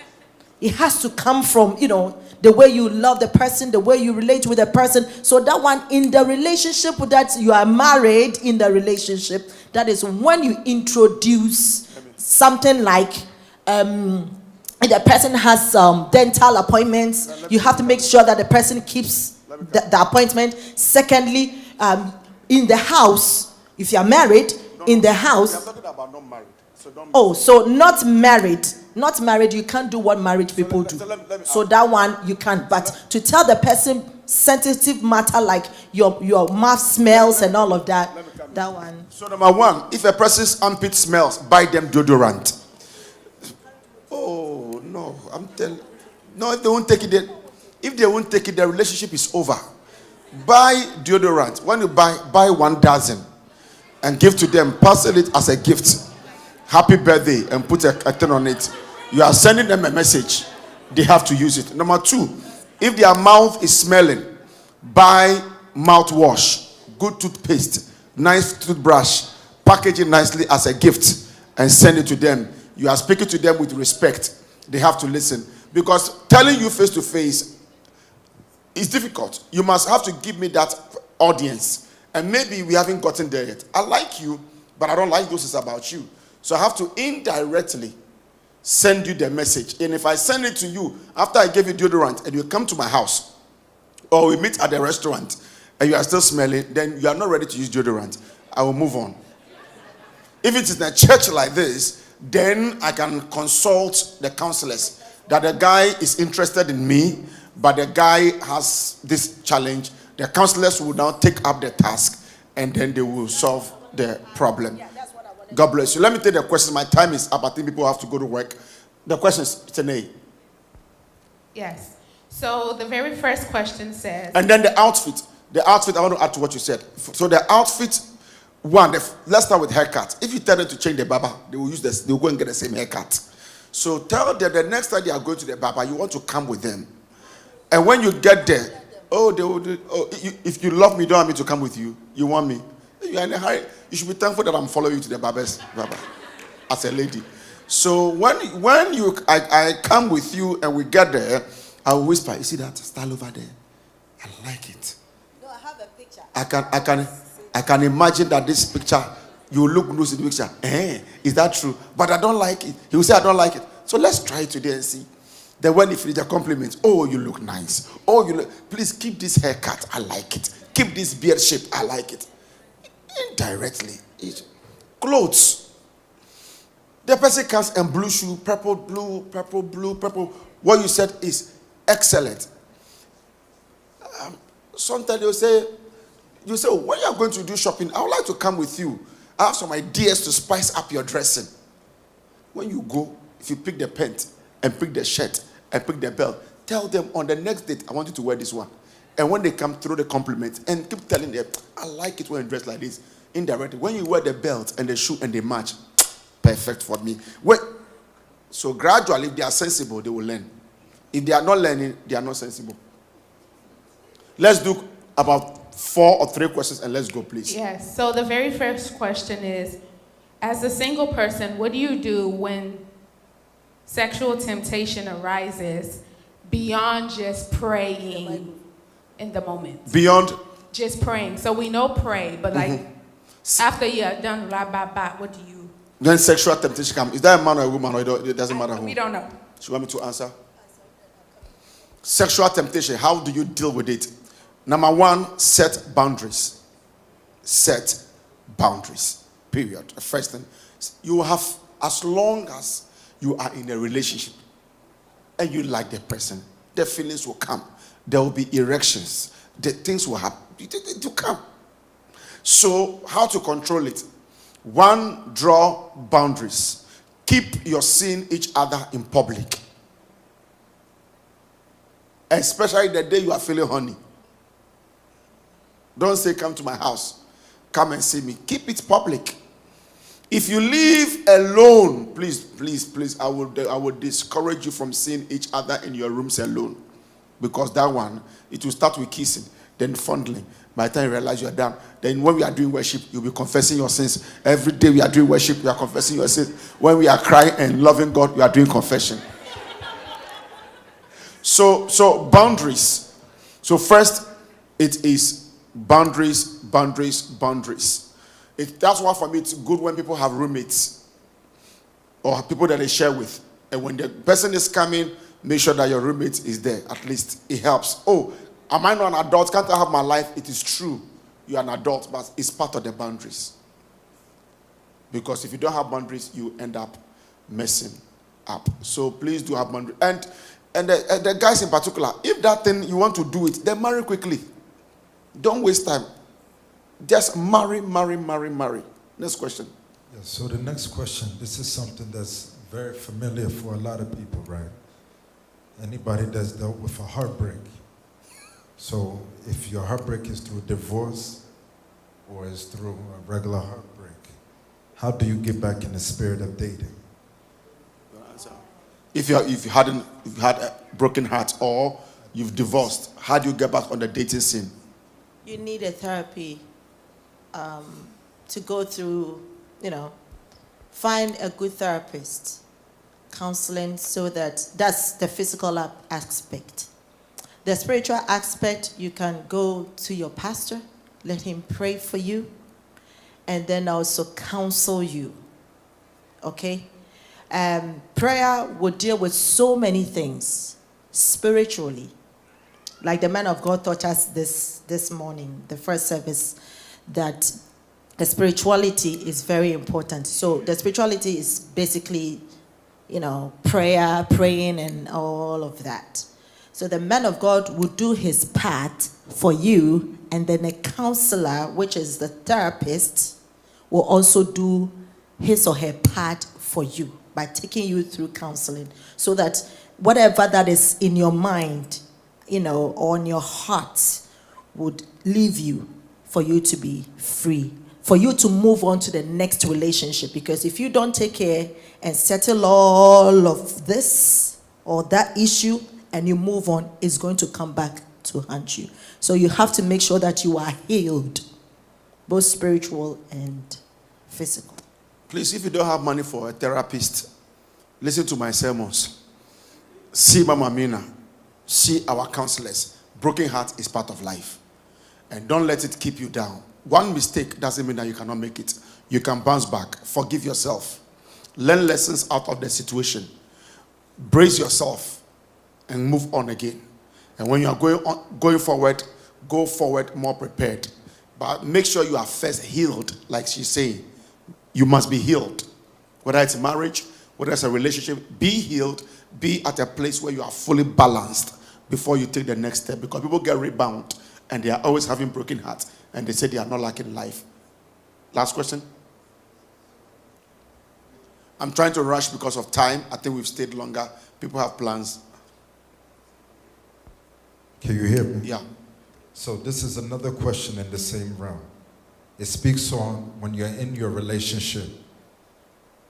It has to come from, the way you love the person, the way you relate with the person. So that one, in the relationship that you are married in the relationship, that is when you introduce something like, if the person has dental appointments, you have to make sure that the person keeps the appointment. Secondly, in the house, if you are married, in the house. I'm talking about not married. So not married. Not married, you can't do what married people do. So that one you can't. But to tell the person sensitive matter like your mouth smells and all of that, that one. So number one, if a person's armpit smells, buy them deodorant. Oh no, I'm telling. No, if they won't take it, the relationship is over. Buy deodorant. When you buy 1 dozen and give to them, parcel it as a gift. Happy birthday, and put a thing on it. You are sending them a message. They have to use it. Number two, if their mouth is smelling, buy mouthwash, good toothpaste, nice toothbrush, package it nicely as a gift and send it to them. You are speaking to them with respect. They have to listen. Because telling you face to face is difficult. You must have to give me that audience. And maybe we haven't gotten there yet. I like you, but I don't like those things about you. So I have to indirectly send you the message. And if I send it to you after I gave you deodorant and you come to my house, or we meet at the restaurant and you are still smelling, then you are not ready to use deodorant. I will move on. If it is in a church like this, then I can consult the counselors that the guy is interested in me, but the guy has this challenge. The counselors will now take up the task and then they will solve the problem. God bless you. Let me take the questions. My time is up. I think people have to go to work. The questions, Tene. Yes. So the very first question says. And then the outfit. The outfit, I want to add to what you said. So the outfit, one, let's start with haircut. If you tell them to change the barber, they will use this. They will go and get the same haircut. So tell them the next time they are going to the barber, you want to come with them. And when you get there, if you love me, you don't want me to come with you. You want me. You are in a hurry. You should be thankful that I'm following you to the barber as a lady. So when I come with you and we get there, I will whisper, you see that style over there? I like it. No, I have a picture. I can imagine that this picture, you look loose in the picture. Is that true? But I don't like it. He will say, I don't like it. So let's try it today and see. Then when he finishes the compliments, oh, you look nice. Oh, please keep this haircut. I like it. Keep this beard shape. I like it. Indirectly. Clothes. The person comes in blue shoe, purple, blue, purple, blue, purple. What you said is excellent. Sometimes you say, oh, when you are going to do shopping, I would like to come with you. I have some ideas to spice up your dressing. When you go, if you pick the pant and pick the shirt and pick the belt, tell them on the next date, I want you to wear this one. And when they come through the compliment and keep telling them, I like it when you dress like this. Indirectly, when you wear the belt and the shoe and they match, perfect for me. So gradually, if they are sensible, they will learn. If they are not learning, they are not sensible. Let's do about 4 or 3 questions and let's go, please. Yes. So the very first question is, as a single person, what do you do when sexual temptation arises beyond just praying in the moment? Beyond? Just praying. So we know pray, but like after you are done, what do you? When sexual temptation comes, is that a man or a woman, or it doesn't matter who? We don't know. So you want me to answer? Sexual temptation, how do you deal with it? Number one, set boundaries. Set boundaries. Period. First thing, you have, as long as you are in a relationship and you like the person, the feelings will come. There will be erections. The things will happen. It will come. So, how to control it? One, draw boundaries. Keep your seeing each other in public. Especially the day you are feeling horny. Don't say, come to my house. Come and see me. Keep it public. If you live alone, please, I would discourage you from seeing each other in your rooms alone. Because that one, it will start with kissing, then fondling. By the time you realize you are done, then when we are doing worship, you'll be confessing your sins. Every day we are doing worship, we are confessing your sins. When we are crying and loving God, we are doing confession. So boundaries. So first, it is boundaries. That's why for me it's good when people have roommates or people that they share with. And when the person is coming, make sure that your roommate is there. At least it helps. Oh, am I not an adult? Can't I have my life? It is true. You are an adult, but it's part of the boundaries. Because if you don't have boundaries, you end up messing up. So please do have boundaries. And the guys in particular, if that thing you want to do it, then marry quickly. Don't waste time. Just marry. Next question. Yes, so the next question, this is something that's very familiar for a lot of people, right? Anybody that's dealt with a heartbreak. So if your heartbreak is through divorce or is through a regular heartbreak, how do you get back in the spirit of dating? If you had a broken heart or you've divorced, how do you get back on the dating scene? You need a therapy to go through, find a good therapist, counseling, so that's the physical aspect. The spiritual aspect, you can go to your pastor, let him pray for you, and then also counsel you. Okay? Prayer would deal with so many things spiritually. Like the man of God taught us this morning, the first service, that the spirituality is very important. So the spirituality is basically, prayer, praying, and all of that. So the man of God will do his part for you, and then a counselor, which is the therapist, will also do his or her part for you by taking you through counseling, so that whatever that is in your mind, or in your heart, would leave you for you to be free, for you to move on to the next relationship. Because if you don't take care and settle all of this or that issue and you move on, it's going to come back to haunt you. So you have to make sure that you are healed, both spiritual and physical. Please, if you don't have money for a therapist, listen to my sermons. See Mama Mina. See our counselors. Broken heart is part of life. And don't let it keep you down. One mistake doesn't mean that you cannot make it. You can bounce back. Forgive yourself. Learn lessons out of the situation. Brace yourself and move on again. And when you are going forward, go forward more prepared. But make sure you are first healed, like she's saying. You must be healed. Whether it's marriage, whether it's a relationship, be healed. Be at a place where you are fully balanced before you take the next step. Because people get rebound and they are always having broken hearts and they say they are not liking life. Last question. I'm trying to rush because of time. I think we've stayed longer. People have plans. Can you hear me? Yeah. So this is another question in the same realm. It speaks on when you're in your relationship,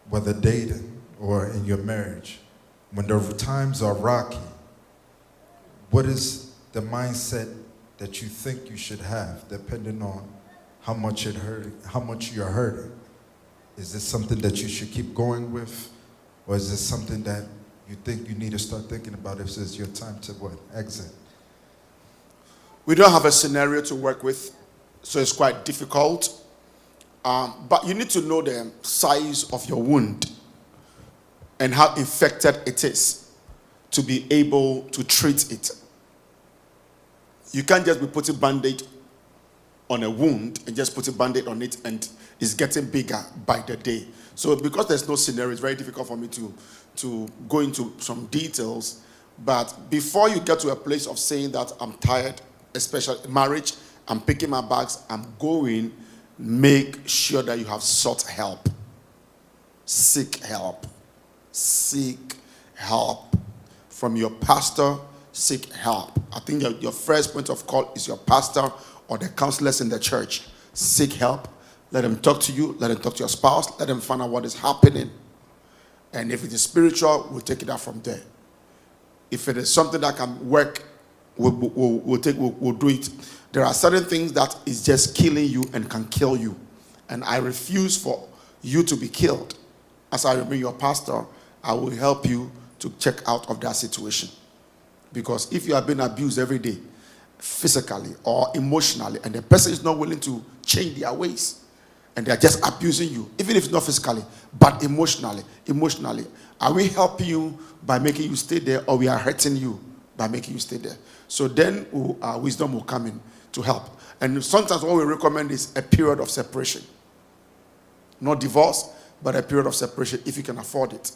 whether dating or in your marriage, when the times are rocky, what is the mindset that you think you should have, depending on how much you're hurting? Is this something that you should keep going with, or is this something that you think you need to start thinking about if it's your time to exit? We don't have a scenario to work with, so it's quite difficult. But you need to know the size of your wound and how infected it is to be able to treat it. You can't just be putting band-aid on a wound and just putting band-aid on it and it's getting bigger by the day. So because there's no scenario, it's very difficult for me to go into some details. But before you get to a place of saying that I'm tired, especially marriage, I'm picking my bags, I'm going, make sure that you have sought help. Seek help. Seek help. From your pastor, seek help. I think your first point of call is your pastor or the counselors in the church. Seek help. Let them talk to you. Let them talk to your spouse. Let them find out what is happening. And if it is spiritual, we'll take it out from there. If it is something that can work, we'll do it. There are certain things that is just killing you and can kill you. And I refuse for you to be killed. As I remain your pastor, I will help you to check out of that situation. Because if you have been abused every day, physically or emotionally, and the person is not willing to change their ways, and they are just abusing you, even if it's not physically, but emotionally, are we helping you by making you stay there, or we are hurting you by making you stay there? So then wisdom will come in to help. And sometimes what we recommend is a period of separation. Not divorce, but a period of separation if you can afford it,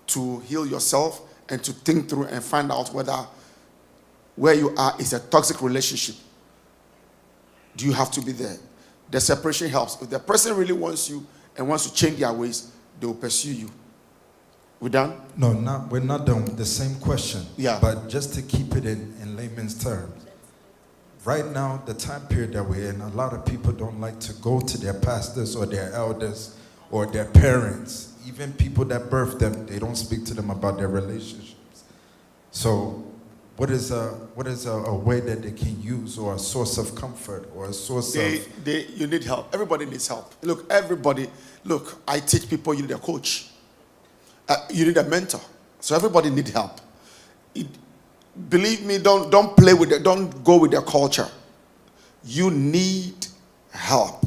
to heal yourself and to think through and find out whether where you are is a toxic relationship. Do you have to be there? The separation helps. If the person really wants you and wants to change their ways, they will pursue you. We done? No, we're not done with the same question. Yeah. But just to keep it in layman's terms. Right now, the time period that we're in, a lot of people don't like to go to their pastors or their elders or their parents. Even people that birthed them, they don't speak to them about their relationships. So what is a way that they can use, or a source of comfort, or a source you need help. Everybody needs help. Look, I teach people you need a coach. You need a mentor. So everybody needs help. Believe me, don't play with it. Don't go with their culture. You need help.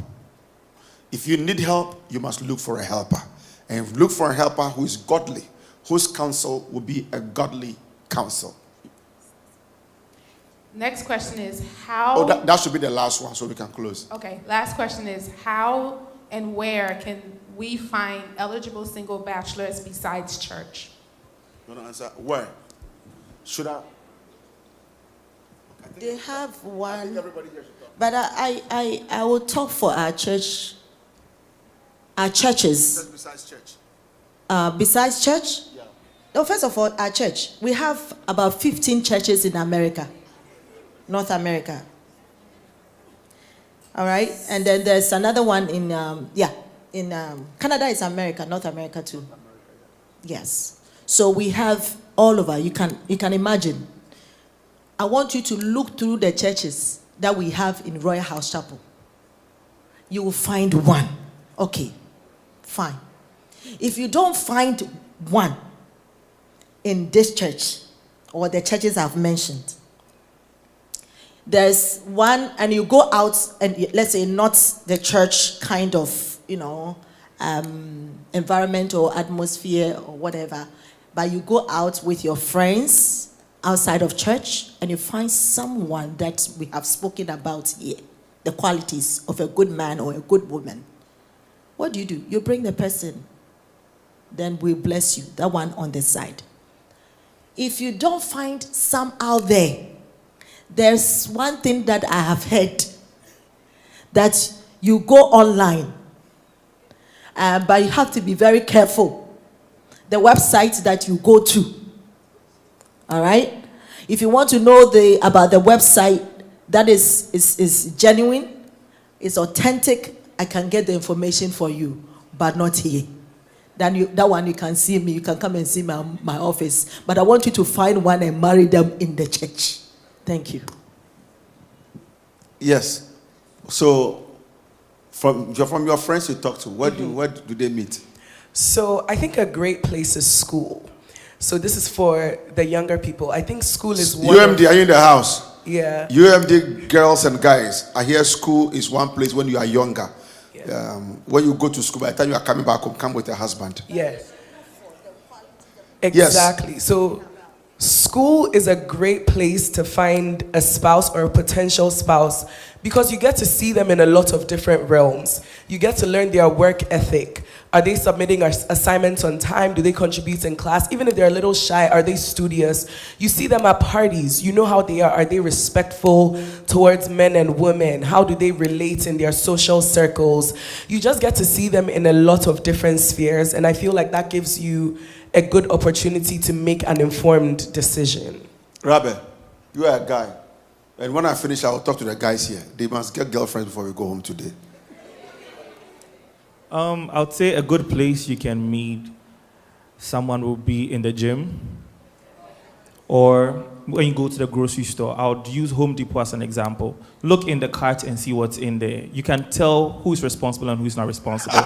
If you need help, you must look for a helper. And look for a helper who is godly, whose counsel will be a godly counsel. Next question is how... Oh, that should be the last one so we can close. Okay, last question is how and where can we find eligible single bachelors besides church? You want to answer? Where? Should I? They have one, but I will talk for our church, our churches. Just besides church. Besides church? Yeah. No, first of all, our church. We have about 15 churches in America, North America. All right, and then there's another one in Canada is America, North America too. Yes. So we have all over. You can imagine. I want you to look through the churches that we have in Royal House Chapel. You will find one. Okay, fine. If you don't find one in this church or the churches I've mentioned, there's one, and you go out and let's say not the church kind of, environment or atmosphere or whatever, but you go out with your friends outside of church and you find someone that we have spoken about here, the qualities of a good man or a good woman. What do? You bring the person, then we bless you, that one on the side. If you don't find some out there, there's one thing that I have heard, that you go online, but you have to be very careful. The website that you go to, all right? If you want to know about the website that is genuine, is authentic, I can get the information for you, but not here. That one you can see me, you can come and see my office. But I want you to find one and marry them in the church. Thank you. Yes. So, from your friends you talk to, where do they meet? So I think a great place is school. So this is for the younger people. I think school is one. UMD, are you in the house? Yeah. UMD girls and guys, I hear school is one place when you are younger. Yeah. When you go to school, by the time you are coming back home, come with a husband. Yeah. Exactly. Yes. So School is a great place to find a spouse or a potential spouse because you get to see them in a lot of different realms. You get to learn their work ethic. Are they submitting assignments on time? Do they contribute in class? Even if they're a little shy, are they studious? You see them at parties. You know how they are. Are they respectful towards men and women? How do they relate in their social circles? You just get to see them in a lot of different spheres, and I feel like that gives you a good opportunity to make an informed decision. Rabbi, you are a guy. And when I finish, I will talk to the guys here. They must get girlfriends before we go home today. I would say a good place you can meet someone will be in the gym or when you go to the grocery store. I would use Home Depot as an example. Look in the cart and see what's in there. You can tell who's responsible and who's not responsible.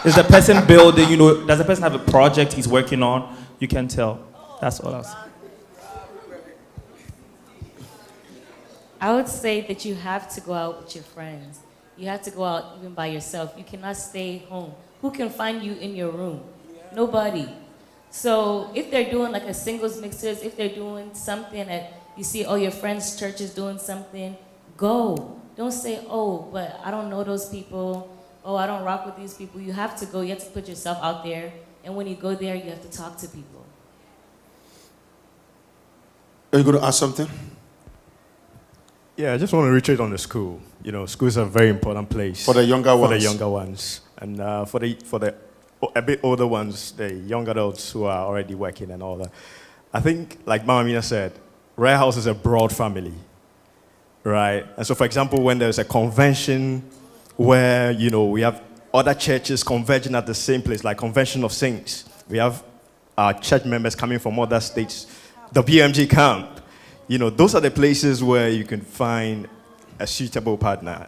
Is the person building, does the person have a project he's working on? You can tell. That's all I'll say. I would say that you have to go out with your friends. You have to go out even by yourself. You cannot stay home. Who can find you in your room? Nobody. So if they're doing like a singles mixers, if they're doing something that you see, oh, your friend's church is doing something, go. Don't say, oh, but I don't know those people. Oh, I don't rock with these people. You have to go. You have to put yourself out there. And when you go there, you have to talk to people. Are you going to ask something? Yeah, I just want to reiterate on the school. School is a very important place For the younger ones. For the younger ones, and for the a bit older ones, the young adults who are already working and all that. I think, like Mama Mina said, Rare House is a broad family, right? And so, for example, when there's a convention where we have other churches converging at the same place, like Convention of Saints, we have our church members coming from other states, the BMG camp. Those are the places where you can find a suitable partner.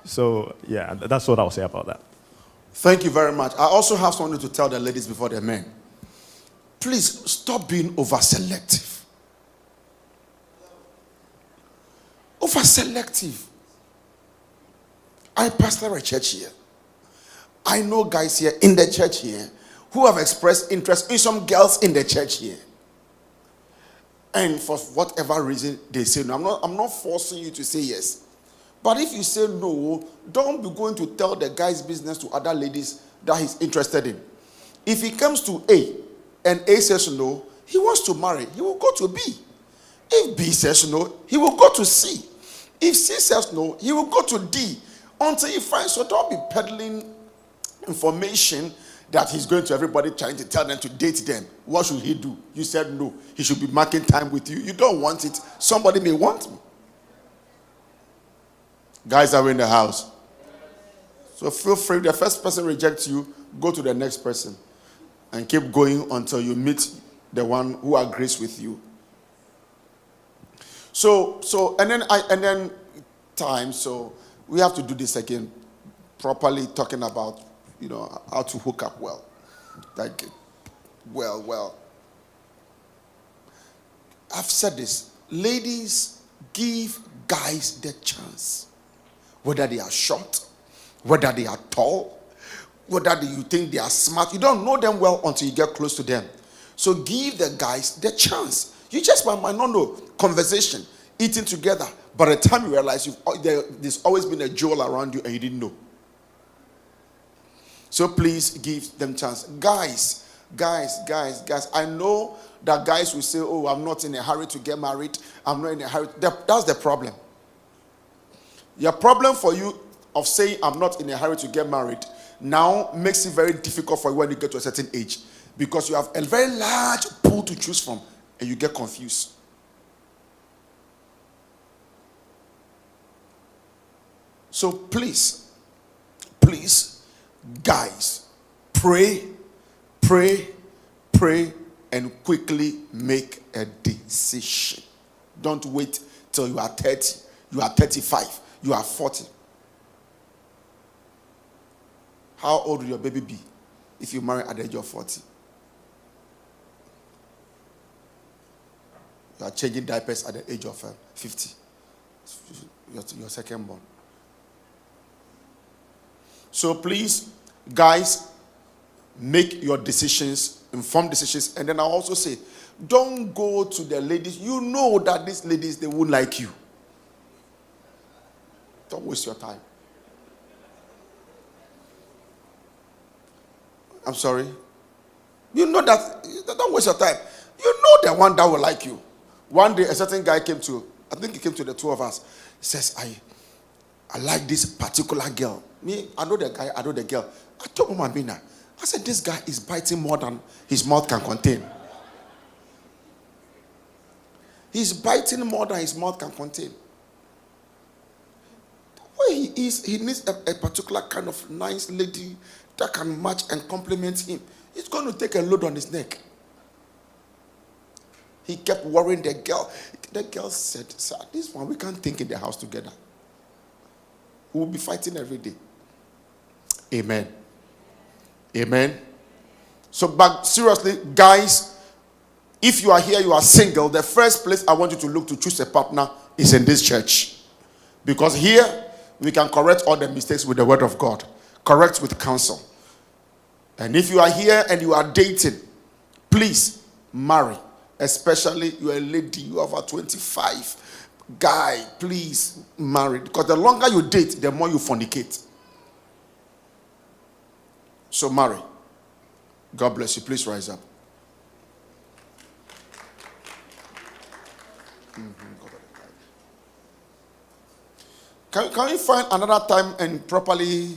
So, yeah, that's what I'll say about that. Thank you very much. I also have something to tell the ladies before the men. Please stop being over-selective. Over-selective. I pastor a church here. I know guys here in the church here who have expressed interest in some girls in the church here. And for whatever reason, they say no. I'm not forcing you to say yes. But if you say no, don't be going to tell the guy's business to other ladies that he's interested in. If he comes to A and A says no, he wants to marry, he will go to B. If B says no, he will go to C. If C says no, he will go to D until he finds. So don't be peddling information that he's going to everybody trying to tell them to date them. What should he do? You said no. He should be marking time with you. You don't want it. Somebody may want me. Guys are in the house. So feel free. The first person rejects you, go to the next person. And keep going until you meet the one who agrees with you. So we have to do this again. Properly talking about how to hook up well. Well. I've said this. Ladies, give guys the chance. Whether they are short, whether they are tall, whether you think they are smart. You don't know them well until you get close to them. So give the guys the chance. You just might not know. Conversation, eating together. By the time you realize there's always been a jewel around you and you didn't know. So please give them chance. Guys. I know that guys will say, oh, I'm not in a hurry to get married. I'm not in a hurry. That's the problem. Your problem for you of saying I'm not in a hurry to get married now makes it very difficult for you when you get to a certain age. Because you have a very large pool to choose from and you get confused. So please, guys, pray, and quickly make a decision. Don't wait till you are 30, you are 35, you are 40. How old will your baby be if you marry at the age of 40? You are changing diapers at the age of 50. Your second born. So please, guys, make your decisions, informed decisions. And then I'll also say, Don't go to the ladies. You know that these ladies, they won't like you. Don't waste your time. I'm sorry. You know that. Don't waste your time. You know the one that will like you. One day, a certain guy came to, I think he came to the two of us. He says, I like this particular girl. Me, I know the guy, I know the girl. I told Mama Bina, I said, this guy is biting more than his mouth can contain. He's biting more than his mouth can contain. The way he is, he needs a particular kind of nice lady that can match and complement him. He's going to take a load on his neck. He kept worrying the girl. The girl said, sir, this one, we can't think in the house together. We will be fighting every day. Amen. Amen. So, but seriously, guys, if you are here, you are single, the first place I want you to look to choose a partner is in this church. Because here, we can correct all the mistakes with the word of God. Correct with counsel. And if you are here and you are dating, please marry. Especially you are a lady, you are over 25. Guy, please marry. Because the longer you date, the more you fornicate. So marry. God bless you. Please rise up. Can you find another time and properly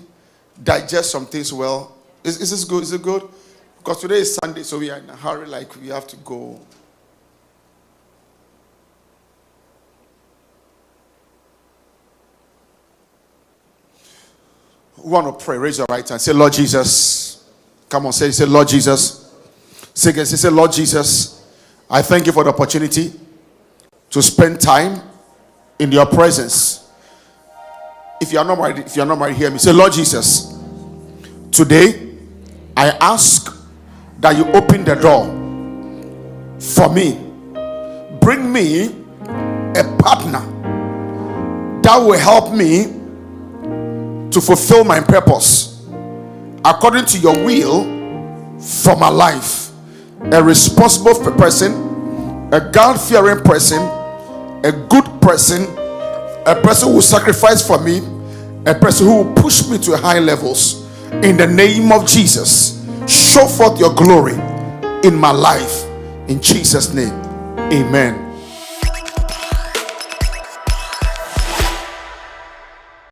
digest some things well? Is this good? Is it good? Because today is Sunday, so we are in a hurry, like we have to go. We want to pray. Raise your right hand. Say, Lord Jesus. Come on, say, Lord Jesus. Say again, say, Lord Jesus. I thank you for the opportunity to spend time in your presence. If you are not married, hear me. Say, Lord Jesus. Today, I ask that you open the door for me. Bring me a partner that will help me to fulfill my purpose according to your will for my life. A responsible person, a God-fearing person, a good person, a person who will sacrifice for me, a person who will push me to high levels. In the name of Jesus, show forth your glory in my life. In Jesus' name, amen.